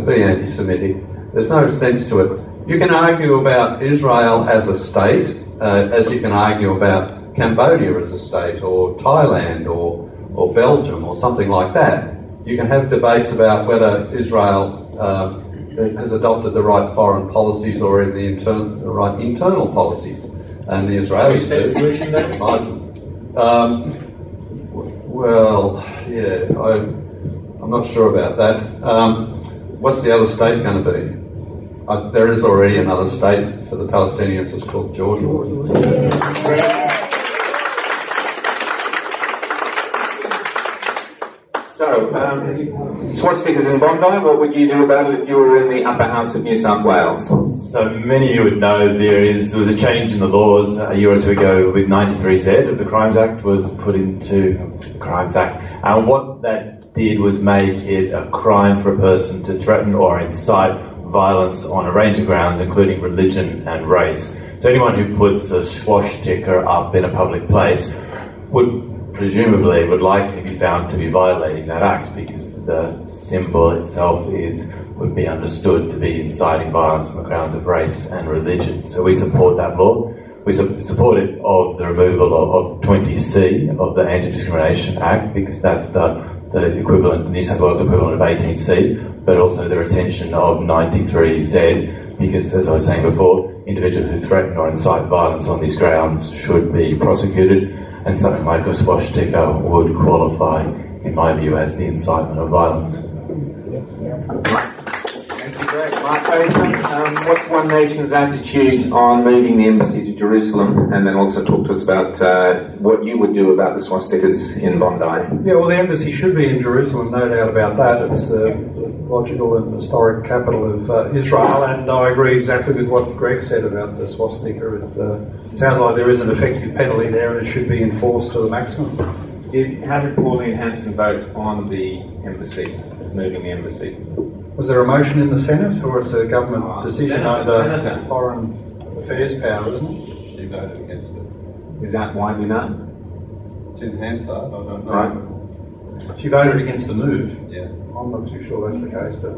be anti-Semitic. There's no sense to it. You can argue about Israel as a state, as you can argue about Cambodia as a state, or Thailand, or Belgium, or something like that. You can have debates about whether Israel has adopted the right foreign policies or the right internal policies, and the Israelis do. Well, yeah, I'm not sure about that. What's the other state going to be? There is already another state for the Palestinians. It's called Jordan. So, swastikas in Bondi, what would you do about it if you were in the upper house of New South Wales? So many of you would know there was a change in the laws a year or two ago with 93Z of the Crimes Act was put into the Crimes Act. And what that did was make it a crime for a person to threaten or incite violence on a range of grounds, including religion and race. So anyone who puts a swastika up in a public place would likely be found to be violating that act, because the symbol itself would be understood to be inciting violence on the grounds of race and religion. So we support that law. We supported of the removal of 20C of the Anti-Discrimination Act, because that's the equivalent, New South Wales equivalent of 18C, but also the retention of 93Z, because, as I was saying before, individuals who threaten or incite violence on these grounds should be prosecuted, and something like a swastika would qualify, in my view, as the incitement of violence. Thank you, Greg. Mark, what's One Nation's attitude on moving the embassy to Jerusalem? And then also talk to us about what you would do about the swastikas in Bondi. Yeah, well, the embassy should be in Jerusalem, no doubt about that. It's logical and historic capital of Israel, and I agree exactly with what Greg said about the swastika. It sounds like there is an effective penalty there and it should be enforced to the maximum. How did Pauline Hanson vote on the embassy, moving the embassy? Was there a motion in the Senate, or it's a government decision under Senator. foreign affairs power, isn't it? She voted against it. Is that widely known? It's in Hansard, I don't know. Right. She voted against the move. Yeah. I'm not too sure that's the case, but...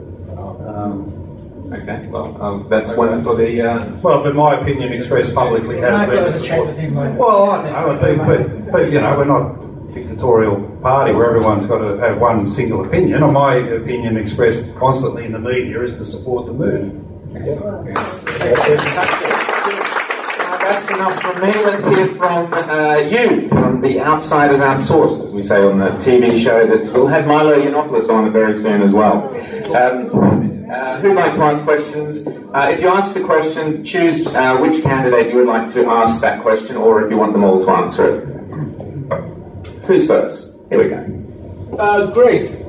Okay, well, that's one for the... Well, but my opinion expressed publicly has been to support... Well, I know, but you know, we're not a dictatorial party where everyone's got to have one single opinion. Or my opinion expressed constantly in the media is to support the move. That's enough from me. Let's hear from you, from the Outsiders Outsourced, as we say on the TV show that we'll have Milo Yiannopoulos on very soon as well. Who'd like to ask questions? If you ask the question, choose which candidate you would like to ask that question, or if you want them all to answer it. Who's first? Here we go. Greg,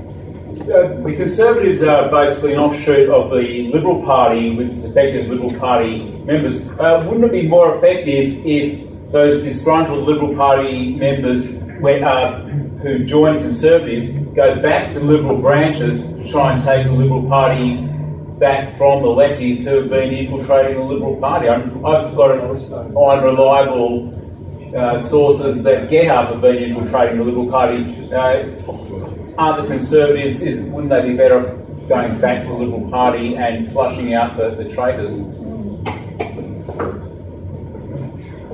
the Conservatives are basically an offshoot of the Liberal Party with suspected Liberal Party members. Wouldn't it be more effective if those disgruntled Liberal Party members who join Conservatives go back to Liberal branches to try and take the Liberal Party back from the lefties who have been infiltrating the Liberal Party? I've got unreliable sources that get up have been infiltrating the Liberal Party. Aren't the Conservatives, wouldn't they be better going back to the Liberal Party and flushing out the traitors?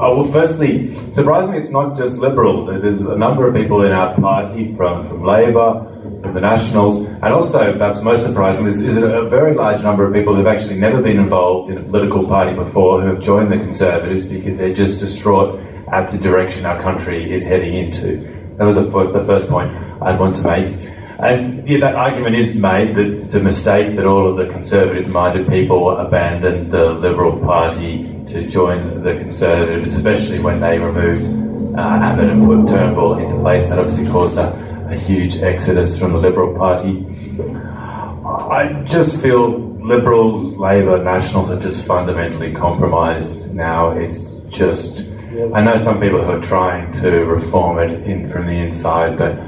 Oh, well, firstly, surprisingly, it's not just Liberals. There's a number of people in our party from Labor, from the Nationals, and also, perhaps most surprising, is a very large number of people who've actually never been involved in a political party before who have joined the Conservatives because they're just distraught at the direction our country is heading into. That was the first point I'd want to make. And yeah, that argument is made that it's a mistake that all of the conservative-minded people abandoned the Liberal Party to join the Conservatives, especially when they removed Abbott and put Turnbull into place. That obviously caused a huge exodus from the Liberal Party. I just feel Liberals, Labor, Nationals are just fundamentally compromised now. It's just... I know some people who are trying to reform it from the inside, but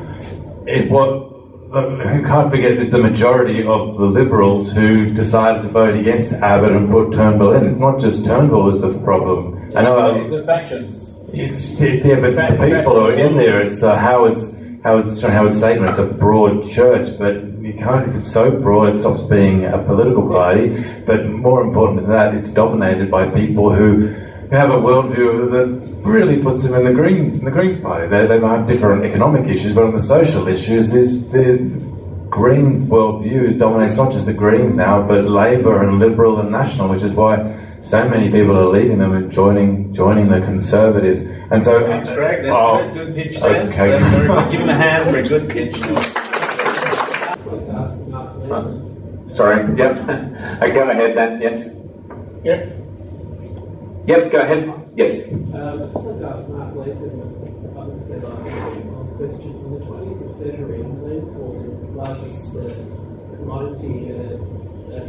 you can't forget it's the majority of the Liberals who decided to vote against Abbott and put Turnbull in. It's not just Turnbull is the problem. I know It's the factions. but it's the people who are in there. It's Howard's statement. It's a broad church, but you can't. If it's so broad, it stops being a political party. But more important than that, it's dominated by people who have a worldview that really puts them in the Greens party. They might have different economic issues, but on the social issues, the Greens worldview dominates not just the Greens now, but Labor and Liberal and National, which is why so many people are leaving them and joining the Conservatives. And so, Thanks, Greg. That's a good pitch there. Okay. Very good. Give him a hand for a good pitch. Sorry, yep. Go ahead then, yes. Yep. Yep, go ahead. Yep. Just like ask Mark Latham and others that I question. On the 20th of February, Glencore, the largest commodity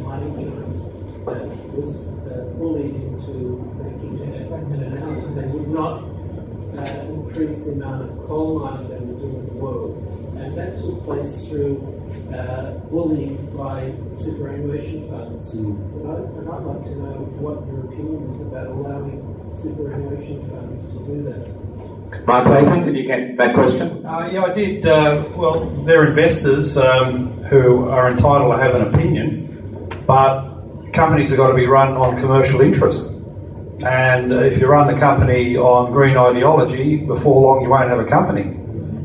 mining giant, was bullied into making an announcement they would not increase the amount of coal mining they would do in the world. And that took place through bullying by superannuation funds. And I'd like to know what your opinion is about allowing superannuation funds to do that. Mark Latham, did you get that question? Yeah, I did. Well, they're investors who are entitled to have an opinion, but companies have got to be run on commercial interest. And if you run the company on green ideology, before long you won't have a company.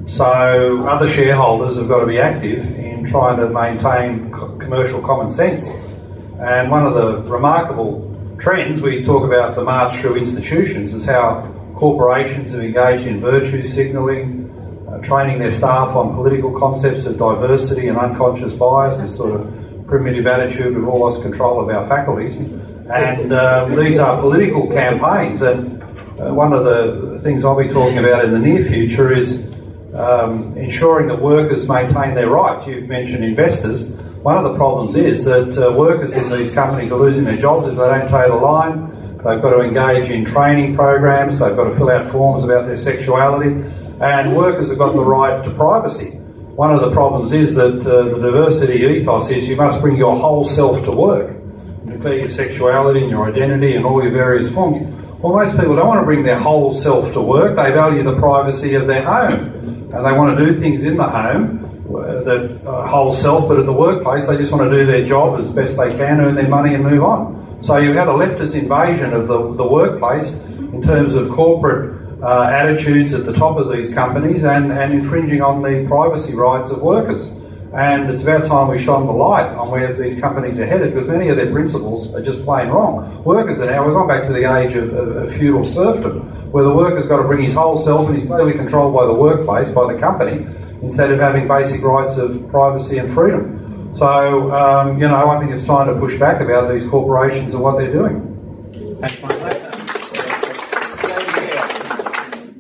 So other shareholders have got to be active in trying to maintain commercial common sense. And one of the remarkable trends, we talk about the march through institutions, is how corporations have engaged in virtue signalling, training their staff on political concepts of diversity and unconscious bias, this sort of primitive attitude we've all lost control of our faculties. And these are political campaigns. And one of the things I'll be talking about in the near future is ensuring that workers maintain their rights. You've mentioned investors. one of the problems is that workers in these companies are losing their jobs if they don't toe the line. They've got to engage in training programs, they've got to fill out forms about their sexuality, and workers have got the right to privacy. One of the problems is that the diversity ethos is you must bring your whole self to work, declare your sexuality and your identity and all your various forms. Well, most people don't want to bring their whole self to work. They value the privacy of their home, and they want to do things in the home, that whole self, but at the workplace they just want to do their job as best they can, earn their money and move on. So you've had a leftist invasion of the workplace in terms of corporate attitudes at the top of these companies and infringing on the privacy rights of workers. And it's about time we shone the light on where these companies are headed, because many of their principles are just plain wrong. Workers are now, we've gone back to the age of feudal serfdom, where the worker's got to bring his whole self and he's totally controlled by the workplace, by the company, instead of having basic rights of privacy and freedom. So, you know, I think it's time to push back about these corporations and what they're doing. Thanks, Mike.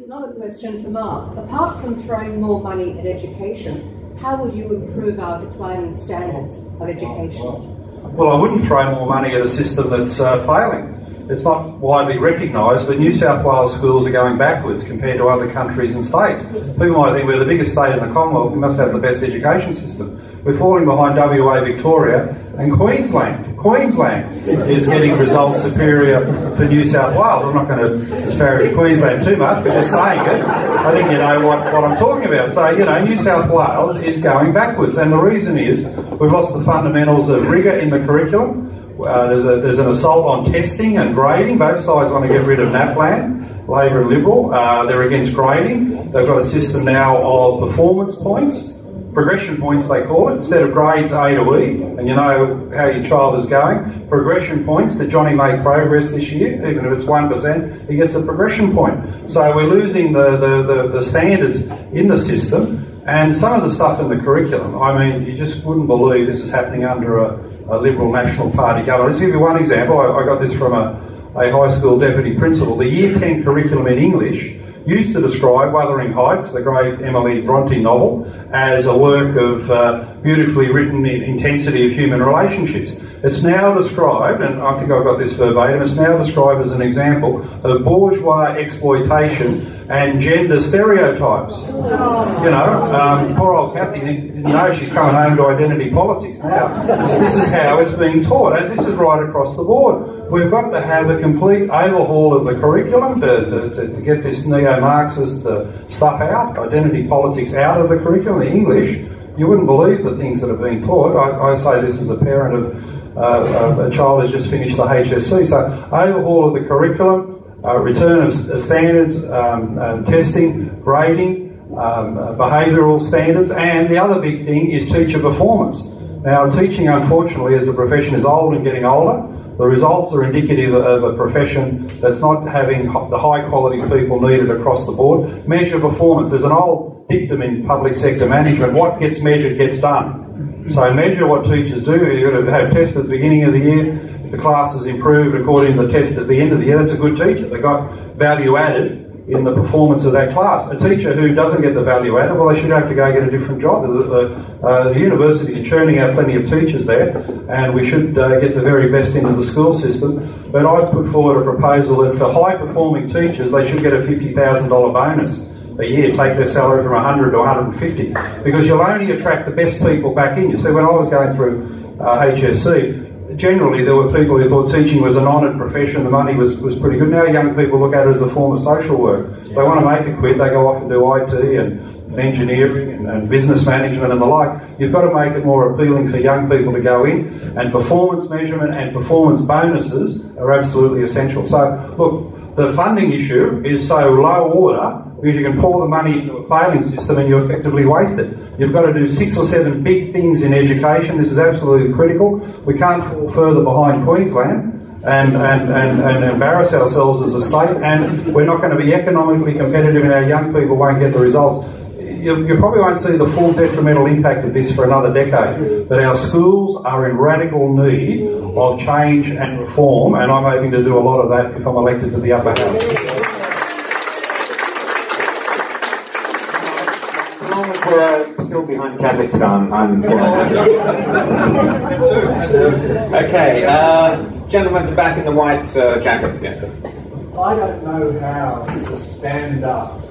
Another question for Mark. Apart from throwing more money at education, how would you improve our declining standards of education? Well, I wouldn't throw more money at a system that's failing. It's not widely recognised, but New South Wales schools are going backwards compared to other countries and states. People might think we're the biggest state in the Commonwealth, we must have the best education system. We're falling behind WA, Victoria and Queensland. Queensland is getting results superior to New South Wales. I'm not going to disparage Queensland too much, but just saying it, I think you know what I'm talking about. So, you know, New South Wales is going backwards, and the reason is we've lost the fundamentals of rigour in the curriculum. There's an assault on testing and grading. Both sides want to get rid of NAPLAN, Labor and Liberal. They're against grading. They've got a system now of performance points, progression points they call it, instead of grades A to E, and you know how your child is going. Progression points, that Johnny made progress this year, even if it's 1%, he gets a progression point. So we're losing the standards in the system, and some of the stuff in the curriculum, I mean, you just wouldn't believe this is happening under a Liberal National Party government. I'll give you one example. I got this from a high school deputy principal. The Year 10 curriculum in English used to describe Wuthering Heights, the great Emily Bronte novel, as a work of beautifully written intensity of human relationships. It's now described, and I think I've got this verbatim, it's now described as an example of bourgeois exploitation and gender stereotypes. You know, poor old Kathy didn't know she's coming home to identity politics now. This is how it's being taught, and this is right across the board. We've got to have a complete overhaul of the curriculum to get this neo-Marxist stuff out, identity politics out of the curriculum. The English, you wouldn't believe the things that are being taught. I say this as a parent of a child who's just finished the HSC. So overhaul of the curriculum, return of standards, testing, grading, behavioural standards, and the other big thing is teacher performance. Now, teaching, unfortunately, as a profession is old and getting older. The results are indicative of a profession that's not having the high quality people needed across the board. Measure performance. There's an old dictum in public sector management, what gets measured gets done. So measure what teachers do. You've got to have tests at the beginning of the year. If the class has improved according to the test at the end of the year, that's a good teacher. They've got value added in the performance of that class. A teacher who doesn't get the value added, well, they should have to go get a different job. The university is churning out plenty of teachers there, and we should get the very best into the school system. But I've put forward a proposal that for high-performing teachers, they should get a $50,000 bonus a year, take their salary from 100 to 150, because you'll only attract the best people back in. You see, when I was going through HSC, generally there were people who thought teaching was an honoured profession, the money was pretty good. Now young people look at it as a form of social work. If they want to make a quid, they go off and do IT and engineering and business management and the like. You've got to make it more appealing for young people to go in, and performance measurement and performance bonuses are absolutely essential. So look, the funding issue is so low order because you can pour the money into a failing system and you effectively waste it. You've got to do 6 or 7 big things in education. This is absolutely critical. We can't fall further behind Queensland and embarrass ourselves as a state, and we're not going to be economically competitive and our young people won't get the results. You probably won't see the full detrimental impact of this for another decade, but our schools are in radical need of change and reform, and I'm hoping to do a lot of that if I'm elected to the upper house. we're still behind Kazakhstan. Okay, gentleman at the back in the white jacket. Yeah. I don't know how to stand up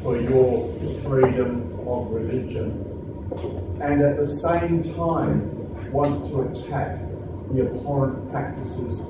for your freedom of religion and at the same time want to attack the abhorrent practices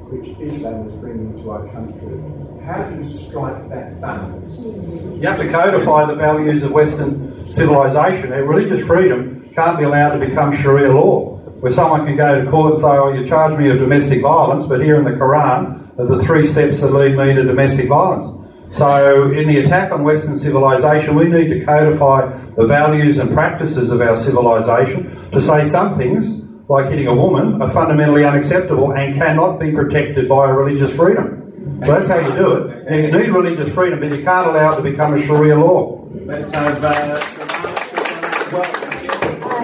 which Islam is bringing to our country. How do you strike that balance? You have to codify the values of Western civilization. Religious freedom can't be allowed to become Sharia law, where someone can go to court and say, oh, you charge me of domestic violence, but here in the Quran are the 3 steps that lead me to domestic violence. So in the attack on Western civilization, we need to codify the values and practices of our civilization to say some things, like hitting a woman, are fundamentally unacceptable and cannot be protected by a religious freedom. So that's how you do it. And you need religious freedom, but you can't allow it to become a Sharia law. Let's have...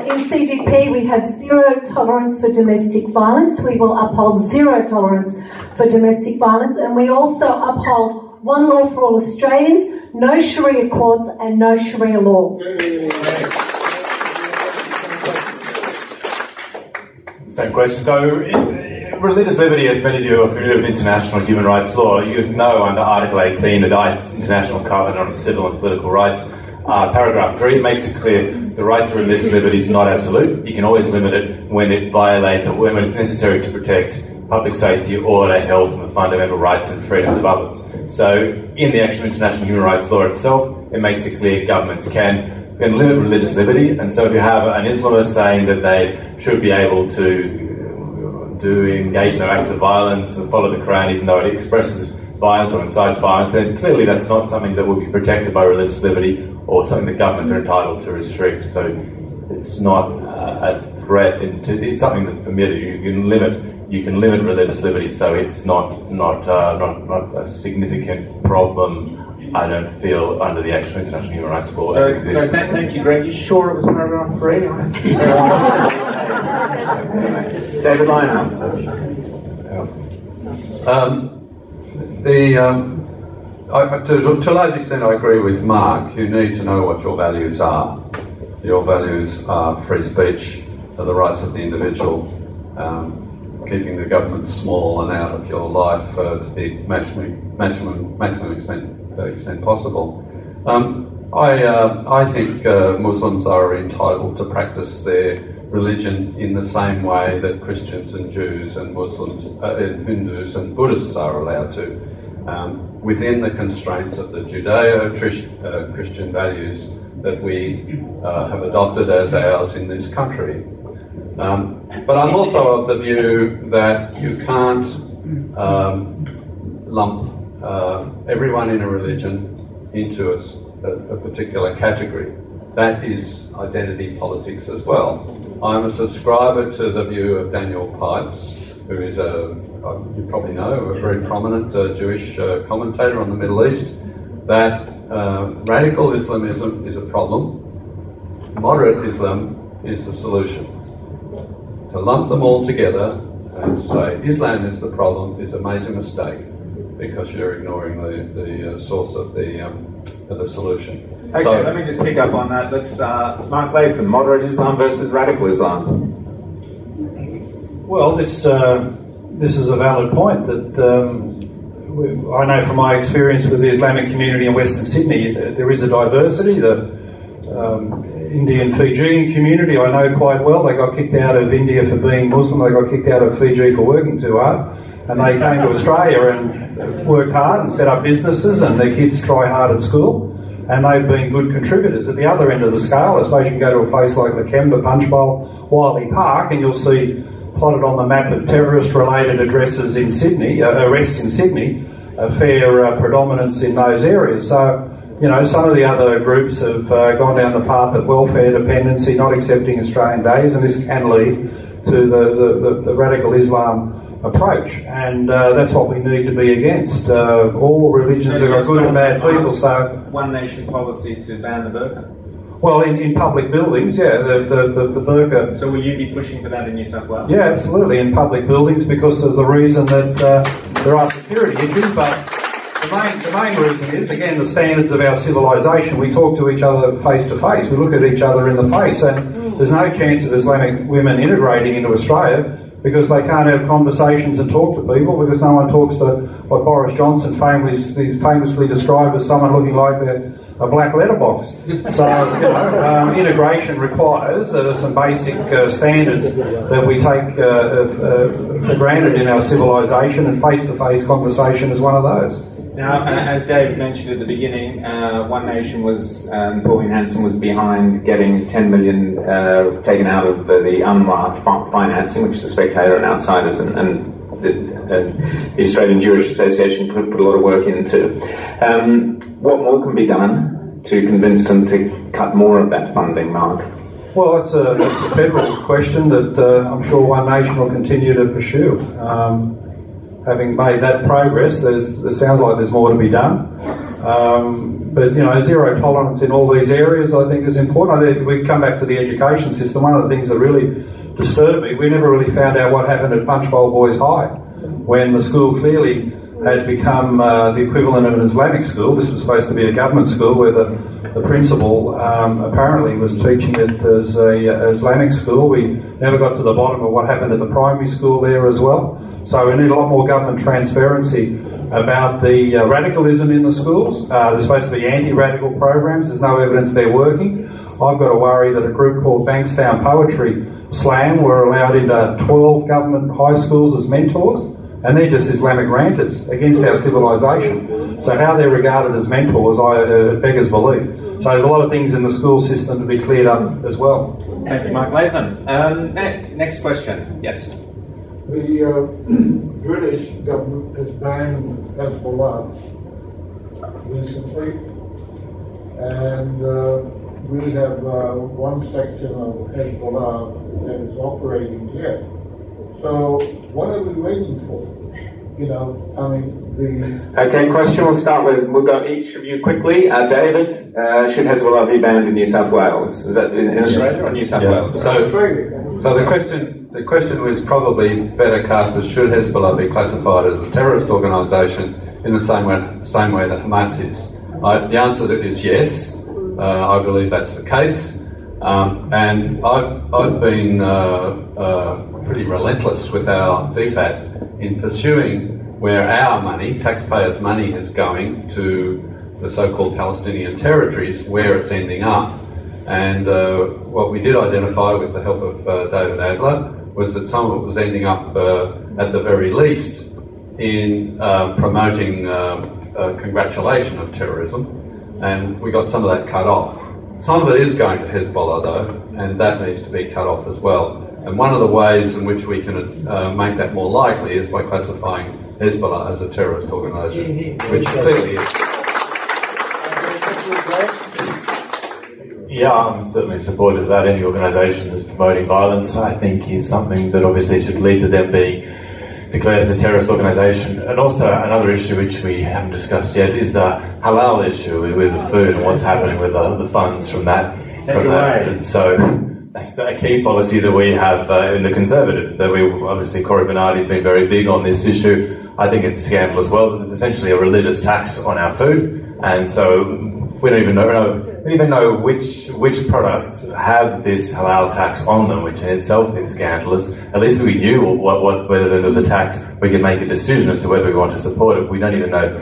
in CDP, we have 0 tolerance for domestic violence. We will uphold 0 tolerance for domestic violence, and we also uphold one law for all Australians, no Sharia courts and no Sharia law. Same question. So, religious liberty, as many of you are familiar with international human rights law, you know under Article 18, the International Covenant on Civil and Political Rights, paragraph 3 makes it clear the right to religious liberty is not absolute. You can always limit it when it violates or when it's necessary to protect public safety, order, health, and the fundamental rights and freedoms of others. So, in the actual international human rights law itself, it makes it clear governments can limit religious liberty. And so, if you have an Islamist saying that they should be able to engage in their acts of violence and follow the Quran, even though it expresses violence or incites violence, then clearly that's not something that will be protected by religious liberty or something that governments are entitled to restrict. So it's not a threat. It's something that's permitted. You can limit religious liberty, so it's not a significant problem, I don't feel, under the actual international human rights law. So thank you, Greg. You sure it was paragraph 3? David Leyonhjelm. To a large extent, I agree with Mark. You need to know what your values are. Your values are free speech, are the rights of the individual, keeping the government small and out of your life to the maximum extent possible. I think Muslims are entitled to practice their religion in the same way that Christians and Jews and Muslims, Hindus and Buddhists are allowed to, within the constraints of the Judeo-Christian values that we have adopted as ours in this country. But I'm also of the view that you can't lump everyone in a religion into a particular category. That is identity politics as well. I'm a subscriber to the view of Daniel Pipes, who is you probably know, a very prominent Jewish commentator on the Middle East, that radical Islamism is a problem, moderate Islam is the solution. To lump them all together and to say Islam is the problem is a major mistake, because you're ignoring the source of the solution. Okay, so, let me just pick up on that. Let's Mark Latham, moderate Islam versus radical Islam. Well, this is a valid point that I know from my experience with the Islamic community in Western Sydney. There is a diversity. The Indian Fijian community I know quite well. They got kicked out of India for being Muslim. They got kicked out of Fiji for working too hard. And they came to Australia and worked hard and set up businesses, and their kids try hard at school. And they've been good contributors. At the other end of the scale, I suppose you can go to a place like Lakemba, Punchbowl, Wiley Park, and you'll see plotted on the map of terrorist-related addresses in Sydney, arrests in Sydney, a fair predominance in those areas. So, you know, some of the other groups have gone down the path of welfare dependency, not accepting Australian values, and this can lead to the radical Islam approach, and that's what we need to be against. All religions have got good and bad people, so... One nation policy to ban the burqa? Well, in public buildings, yeah, the burqa... So will you be pushing for that in New South Wales? Yeah, absolutely, in public buildings, because of the reason that there are security issues, but the the main reason is, again, the standards of our civilisation. We talk to each other face to face. We look at each other in the face, and there's no chance of Islamic women integrating into Australia because they can't have conversations and talk to people because no one talks to what Boris Johnson famously described as someone looking like a black letterbox. So, integration requires some basic standards that we take for granted in our civilisation, and face-to-face conversation is one of those. Now, as David mentioned at the beginning, One Nation was, Pauline Hanson was behind getting 10 million taken out of the UNRWA financing, which the Spectator and Outsiders and the Australian Jewish Association put a lot of work into. What more can be done to convince them to cut more of that funding, Mark? Well, that's a federal question that I'm sure One Nation will continue to pursue. Having made that progress, there sounds like there's more to be done. But, zero tolerance in all these areas I think is important. I think we come back to the education system. One of the things that really disturbed me, we never really found out what happened at Punchbowl Boys High when the school clearly had become the equivalent of an Islamic school. This was supposed to be a government school where the principal apparently was teaching it as a Islamic school. We never got to the bottom of what happened at the primary school there as well. So we need a lot more government transparency about the radicalism in the schools. There's supposed to be anti-radical programs. There's no evidence they're working. I've got to worry that a group called Bankstown Poetry Slam were allowed into 12 government high schools as mentors, and they're just Islamic ranters against our civilisation. So how they're regarded as mentors, it beggars belief. So there's a lot of things in the school system to be cleared up as well. Thank you, Mark. Latham. Next question. Yes. The British government has banned Hezbollah recently, and we have one section of Hezbollah that is operating here. So what are we waiting for? Okay, question we'll start with. We'll go each of you quickly. David, should Hezbollah be banned in New South Wales? Is that in Australia or New South Wales? So the question was probably better cast as should Hezbollah be classified as a terrorist organisation in the same way that Hamas is. The answer is yes. I believe that's the case. And I've been pretty relentless with our DFAT in pursuing where our money, taxpayers' money, is going to the so-called Palestinian territories, where it's ending up. And what we did identify with the help of David Adler was that some of it was ending up, at the very least, in promoting congratulation of terrorism, and we got some of that cut off. Some of it is going to Hezbollah, though, and that needs to be cut off as well. And one of the ways in which we can make that more likely is by classifying Hezbollah as a terrorist organisation, which clearly is. Yeah, I'm certainly supportive of that. Any organisation that's promoting violence, I think, is something that obviously should lead to them being declared as a terrorist organisation. And also another issue which we haven't discussed yet is the halal issue with the food and what's happening with the funds from that. And so that's a key policy that we have in the Conservatives. That we obviously, Cory Bernardi's been very big on this issue. I think it's a scandal as well that it's essentially a religious tax on our food, and so we don't even know which products have this halal tax on them, which in itself is scandalous. At least if we knew whether there was a tax, we could make a decision as to whether we want to support it. We don't even know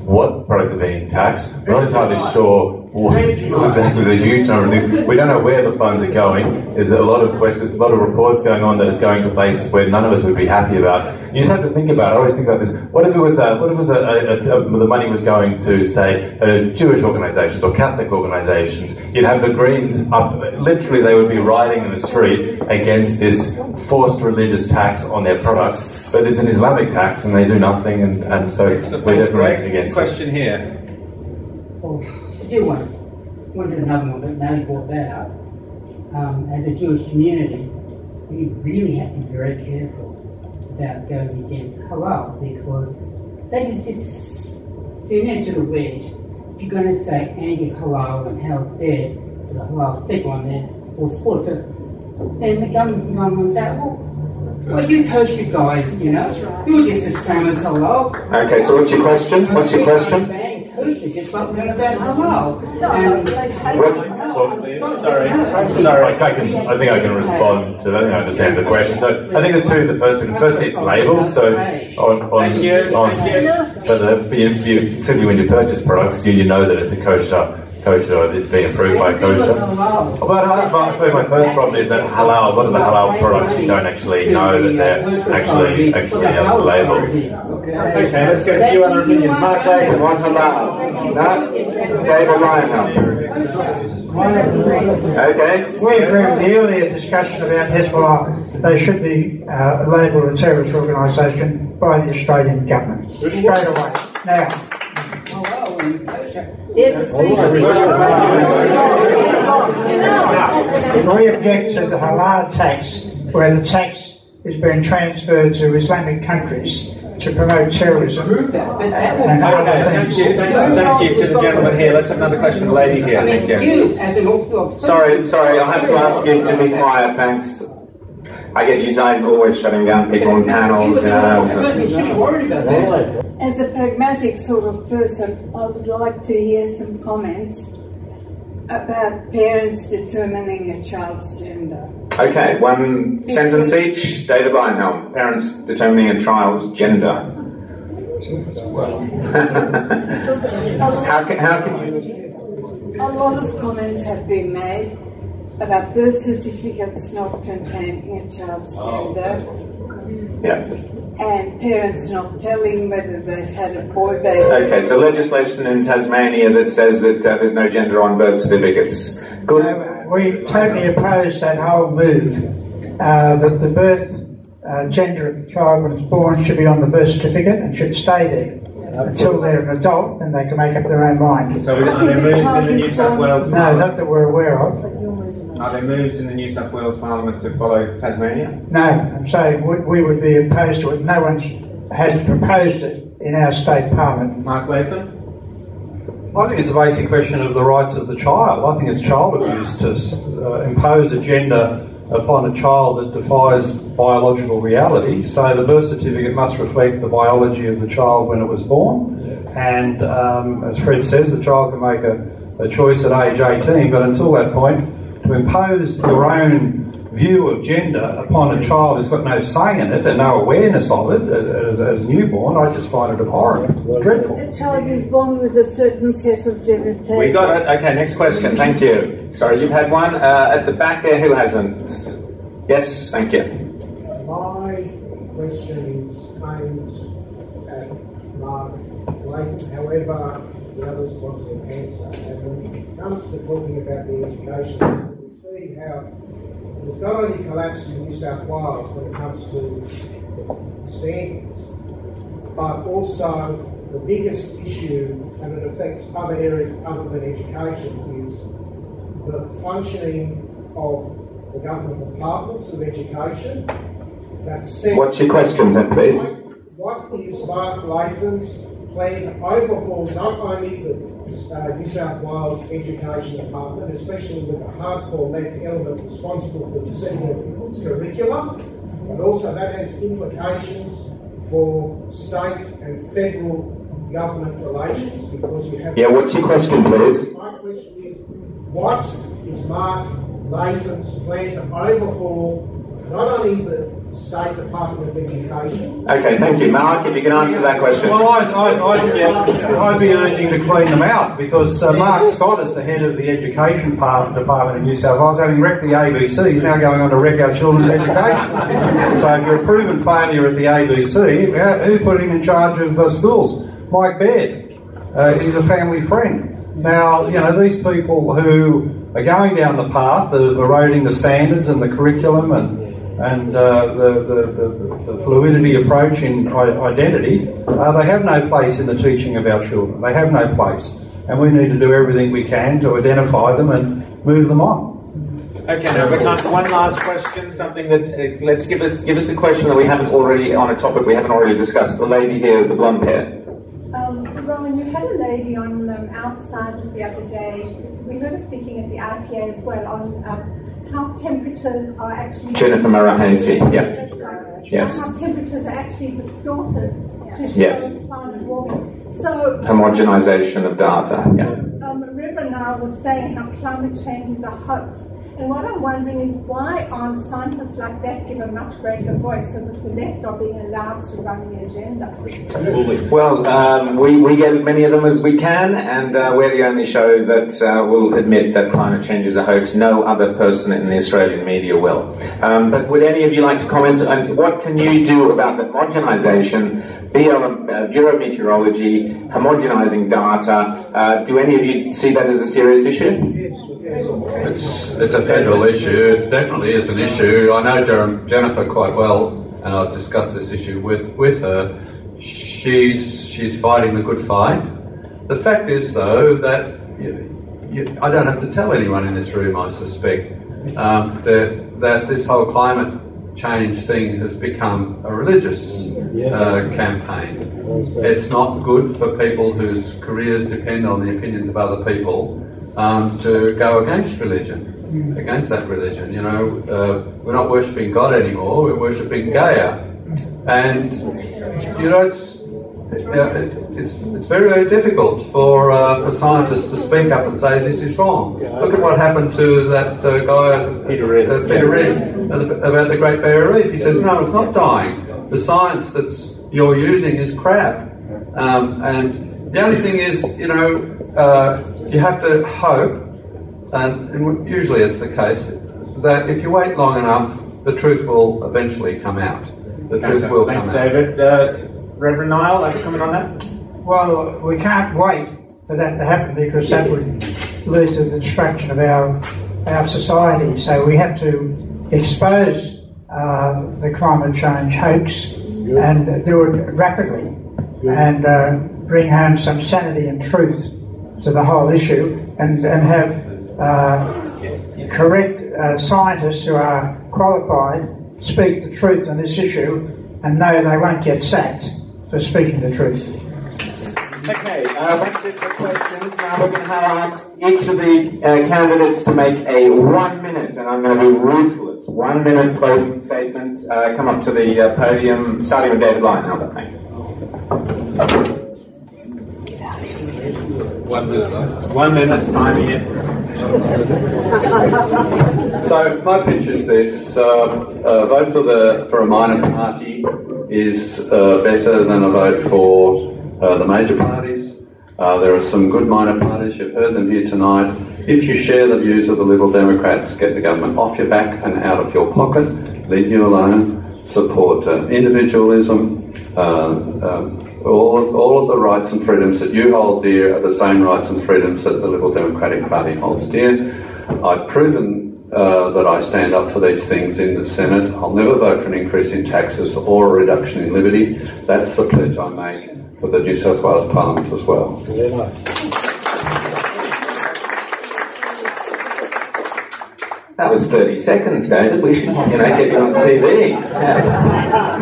what products are being taxed. We're not entirely sure what exactly the huge number of things. We don't know where the funds are going. There's a lot of questions, a lot of reports going on that it's going to places where none of us would be happy about. You just have to think about it. I always think about this. What if it was the money was going to, say, Jewish organisations or Catholic organisations? You'd have the Greens up, literally they would be riding in the street against this forced religious tax on their products. But it's an Islamic tax and they do nothing, and so we're definitely against it. Question here. Well, I do wanted another one, but now you brought that up. As a Jewish community, we really have to be very careful about going against halal, because that is just similar to the wedge. If you're going to say anti-halal and health there, with a halal stick on there, or sport, then the government will say, well, Well, you coach the guys, you know. You're just as same as halal. Okay, so what's your question? What's your question? Just like learn about halal. Sorry, I think I can respond to that. I think I understand the question. So I think the two, firstly it's labelled. So particularly when you purchase products, you know that it's a kosher, it's being approved by kosher. But my first problem is that halal. A lot of the halal products you don't actually know that they're actually labelled. Okay, let's get a few other opinions. Mark Latham on halal. No? David Leyonhjelm. Okay. We agree with the earlier discussion about Hezbollah. They should be labelled a terrorist organisation by the Australian government. Straight away. Now. We object to the halal tax, where the tax is being transferred to Islamic countries to promote terrorism. And other things. Thank you to the gentleman here. Let's have another question. The lady here. Thank you. Sorry, I'll have to ask you to be quiet, thanks. I get used, I'm always shutting down people on panels. As a pragmatic sort of person, I would like to hear some comments about parents determining a child's gender. Okay, one sentence each. David Leyonhjelm, parents determining a child's gender. How can you? A lot of comments have been made about birth certificates not containing a child's gender. Yeah. And parents not telling whether they've had a boy baby. Okay, so legislation in Tasmania that says that there's no gender on birth certificates. Good. We totally oppose that whole move. That the birth gender of the child when it's born should be on the birth certificate and should stay there until they're an adult, and they can make up their own mind. So are there moves in the New South Wales Parliament? No, not that we're aware of. Are there moves in the New South Wales Parliament to follow Tasmania? No, I'm saying we would be opposed to it. No one has proposed it in our state parliament. Mark Latham? I think it's a basic question of the rights of the child. I think it's child abuse to impose a gender upon a child that defies biological reality. So the birth certificate must reflect the biology of the child when it was born. And as Fred says, the child can make a choice at age 18, but until that point, to impose your own view of gender upon a child who's got no say in it and no awareness of it as newborn, I just find it abhorrent, dreadful. A child is born with a certain set of genitalia. We got it. Okay, next question. Thank you. Sorry, you've had one at the back there. Who hasn't? Yes, thank you. My question is aimed at Mark Latham. However, the others want to answer. And when it comes to talking about the education, we see how it's not only collapsed in New South Wales when it comes to the standards, but also the biggest issue, and it affects other areas other than education, is the functioning of the government departments of education. What's your question then, please? What is Mark Latham's plan to overhaul not only the New South Wales Education Department, especially with the hardcore left element responsible for the setting of curricula, but also that has implications for state and federal government relations, because you have... Yeah, what's your question, please? My question is, what is Mark Latham's plan to overhaul not only the State Department of Education... Okay, thank you. Mark, if you can answer that question. Well, I'd be urging to clean them out, because Mark Scott, as the head of the Education Department in New South Wales, having wrecked the ABC, is now going on to wreck our children's education. So if you're a proven failure at the ABC, who put him in charge of schools? Mike Baird. He's a family friend. Now, you know, these people who are going down the path of eroding the standards and the curriculum and the fluidity approach in identity, they have no place in the teaching of our children. They have no place. And we need to do everything we can to identify them and move them on. Okay, now we've got time for one last question, something that, let's give us a question that we haven't already, on a topic we haven't already discussed. The lady here with the blonde hair. Rowan, you had a lady on Outsiders the other day. We heard her speaking at the IPA as well on how temperatures are actually... Jennifer Marahasi, yeah. Yes. How temperatures are actually distorted to show Yes. climate warming. So... Homogenization of data, yeah. Reverend Nile was saying how climate change is a hoax. And what I'm wondering is why aren't scientists like that given a much greater voice so that the left are being allowed to run the agenda? Well, we get as many of them as we can, and we're the only show that will admit that climate change is a hoax. No other person in the Australian media will. But would any of you like to comment on what can you do about the homogenization, Bureau of Meteorology, homogenizing data? Do any of you see that as a serious issue? It's a federal issue. It definitely is an issue. I know Jennifer quite well, and I've discussed this issue with her. She's fighting the good fight. The fact is, though, that I don't have to tell anyone in this room, I suspect, that this whole climate change thing has become a religious campaign. It's not good for people whose careers depend on the opinions of other people to go against religion, against that religion. You know, we're not worshipping God anymore, we're worshipping Gaia. And, you know, it's very, very difficult for scientists to speak up and say this is wrong. Look at what happened to that guy, Peter Reid, about the Great Barrier Reef. He says, no, it's not dying. The science that you're using is crap. And the only thing is, you know, you have to hope, and usually it's the case, that if you wait long enough, the truth will eventually come out. The truth will come out. Thanks, David. Reverend Nile, like to comment on that? Well, we can't wait for that to happen because that would lead to the destruction of our society. So we have to expose the climate change hoax and do it rapidly and bring home some sanity and truth to the whole issue and have correct scientists who are qualified speak the truth on this issue and know they won't get sacked for speaking the truth. Okay, that's it for questions. Now we're going to ask each of the candidates to make a 1 minute, and I'm going to be ruthless, 1 minute closing statement. Come up to the podium, starting with David Lyon. Albert, thanks. 1 minute, 1 minute, time here. So my pitch is this: vote for a minor party is better than a vote for the major parties. There are some good minor parties. You've heard them here tonight. If you share the views of the Liberal Democrats, get the government off your back and out of your pocket. Leave you alone. Support individualism. All of the rights and freedoms that you hold dear are the same rights and freedoms that the Liberal Democratic Party holds dear. I've proven that I stand up for these things in the Senate. I'll never vote for an increase in taxes or a reduction in liberty. That's the pledge I make for the New South Wales Parliament as well. Very nice. That was 30 seconds, David. We should, get you on TV. Yeah.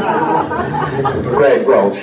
Greg Walsh.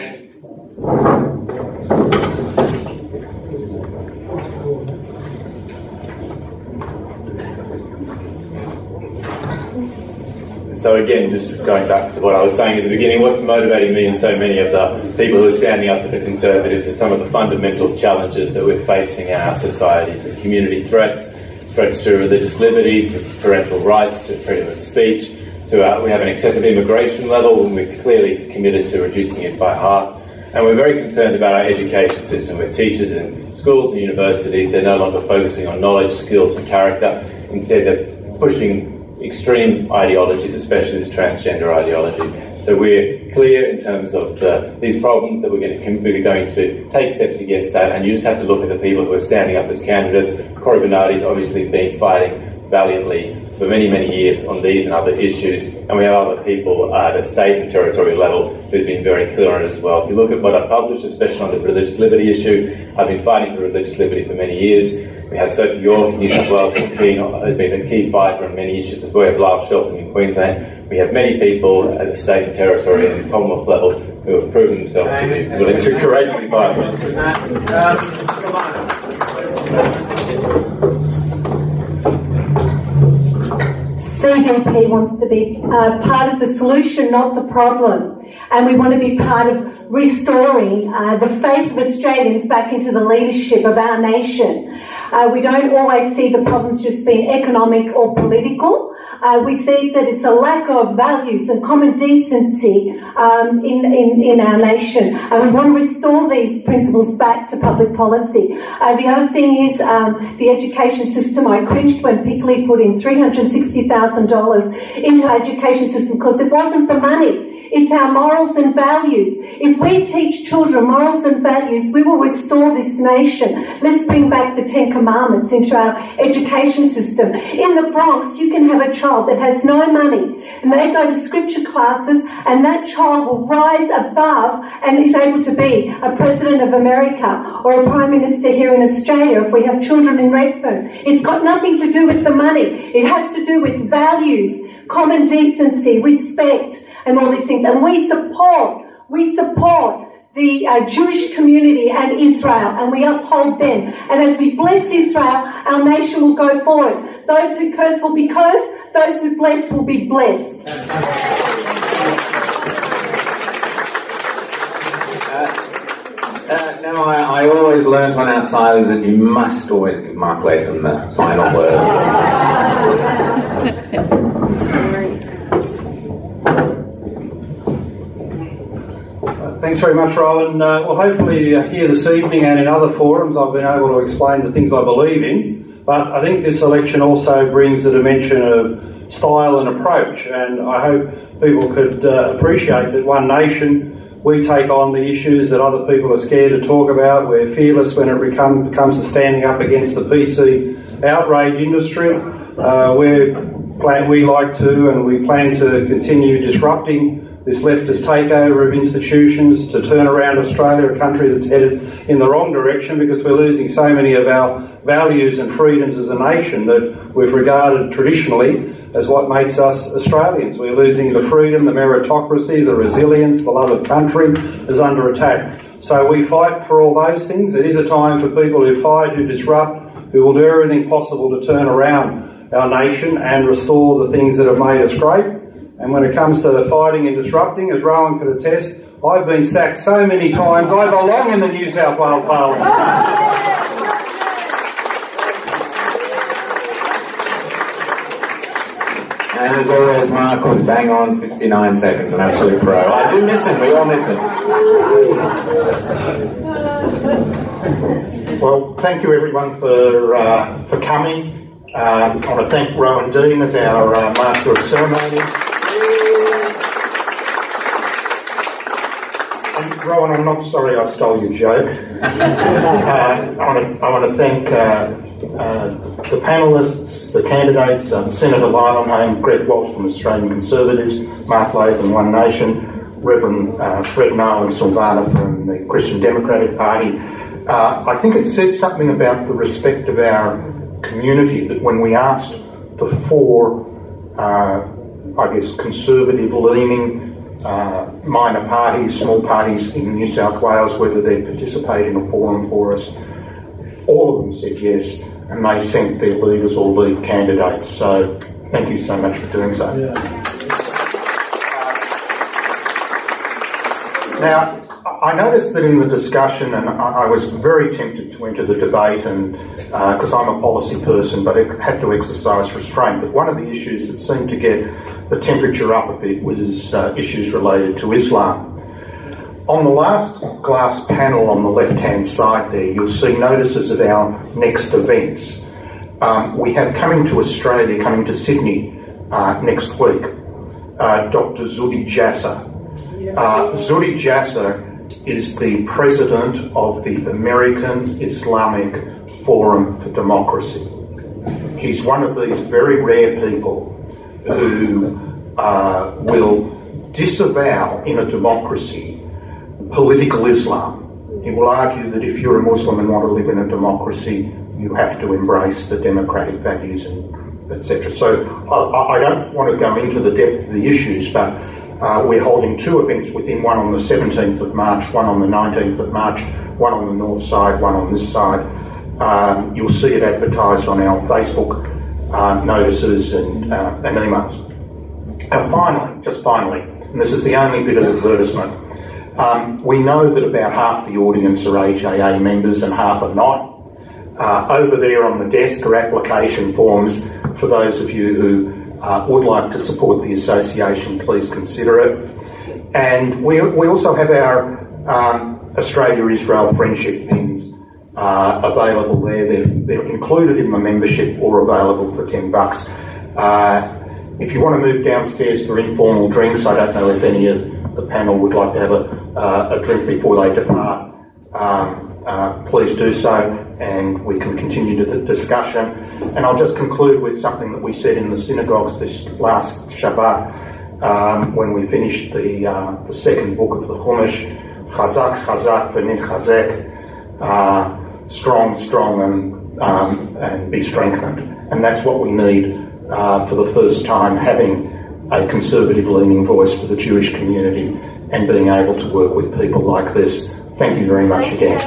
So again, just going back to what I was saying at the beginning, what's motivating me and so many of the people who are standing up for the Conservatives are some of the fundamental challenges that we're facing in our society, to community threats to religious liberty, to parental rights, to freedom of speech, we have an excessive immigration level, and we're clearly committed to reducing it by half. And we're very concerned about our education system, where teachers in schools and universities, they're no longer focusing on knowledge, skills and character. Instead, they're pushing extreme ideologies, especially this transgender ideology. So we're clear in terms of these problems that we're going to take steps against that, and you just have to look at the people who are standing up as candidates. Cory Bernardi's obviously been fighting valiantly for many, many years on these and other issues, and we have other people at state and territorial level who've been very clear on it as well. If you look at what I've published, especially on the religious liberty issue, I've been fighting for religious liberty for many years. We have Sophie York in New South Wales who's been a key fighter on many issues as well. We have Lyle Shelton in Queensland. We have many people at the state and territory and Commonwealth level who who have proven themselves to be willing to courageously fight. CDP wants to be part of the solution, not the problem. And we want to be part of restoring the faith of Australians back into the leadership of our nation. We don't always see the problems just being economic or political. We see that it's a lack of values and common decency in our nation. And we want to restore these principles back to public policy. The other thing is the education system. I cringed when Pickley put in $360,000 into our education system because it wasn't the money. It's our morals and values. If we teach children morals and values, we will restore this nation. Let's bring back the 10 Commandments into our education system. In the Bronx, you can have a child that has no money, and they go to scripture classes, and that child will rise above and is able to be a president of America or a prime minister here in Australia if we have children in Redfern. It's got nothing to do with the money. It has to do with values, common decency, respect, and all these things. And we support the Jewish community and Israel, and we uphold them. And as we bless Israel, our nation will go forward. Those who curse will be cursed, those who bless will be blessed. Now, I always learnt on Outsiders that you must always give Mark Latham the final words. Thanks very much, Rowan. Well, hopefully here this evening and in other forums I've been able to explain the things I believe in, but I think this election also brings a dimension of style and approach, and I hope people could appreciate that One Nation, we take on the issues that other people are scared to talk about. We're fearless when it comes to standing up against the PC outrage industry. We like to, and we plan to continue disrupting this leftist takeover of institutions to turn around Australia, a country that's headed in the wrong direction because we're losing so many of our values and freedoms as a nation that we've regarded traditionally as what makes us Australians. We're losing the freedom, the meritocracy, the resilience, the love of country is under attack. So we fight for all those things. It is a time for people who fight, who disrupt, who will do everything possible to turn around our nation and restore the things that have made us great. And when it comes to fighting and disrupting, as Rowan could attest, I've been sacked so many times, I belong in the New South Wales Parliament. And as always, Mark was bang on 59 seconds, an absolute pro. I do miss him, we all miss him. Well, thank you everyone for coming. I want to thank Rowan Dean as our Master of Ceremony. And Rowan, I'm not sorry I stole your joke. I want to thank the panellists, the candidates, Senator Leyonhjelm, Greg Walsh from Australian Conservatives, Mark Latham, One Nation, Reverend Fred Nile and Silvana from the Christian Democratic Party. I think it says something about the respect of our community that when we asked the four, conservative-leaning minor parties, small parties in New South Wales, whether they'd participate in a forum for us, all of them said yes, and they sent their leaders or lead candidates. So thank you so much for doing so. Yeah. Now, I noticed that in the discussion, and I was very tempted to enter the debate, and because I'm a policy person, but I had to exercise restraint. But one of the issues that seemed to get the temperature up a bit was issues related to Islam. On the last glass panel on the left-hand side there, you'll see notices of our next events. We have coming to Australia, coming to Sydney next week, Dr. Zuhdi Jasser. Zuhdi Jasser is the president of the American Islamic Forum for Democracy. He's one of these very rare people who will disavow in a democracy political Islam. He will argue that if you're a Muslim and want to live in a democracy, you have to embrace the democratic values and etc. So I don't want to go into the depth of the issues, but We're holding 2 events with him, one on the 17th of March, one on the 19th of March, one on the north side, one on this side. You'll see it advertised on our Facebook notices and emails. Finally, and this is the only bit of advertisement, we know that about half the audience are AJA members and half are not. Over there on the desk are application forms for those of you who would like to support the association. Please consider it. And we also have our Australia-Israel friendship pins available there. They're included in the membership or available for $10. If you want to move downstairs for informal drinks, I don't know if any of the panel would like to have a drink before they depart. Please do so, and we can continue to the discussion. And I'll just conclude with something that we said in the synagogues this last Shabbat when we finished the second book of the Chumash. Chazak, chazak, v'nitchazek. Strong, and be strengthened. And that's what we need for the first time, having a conservative-leaning voice for the Jewish community and being able to work with people like this. Thank you very much again.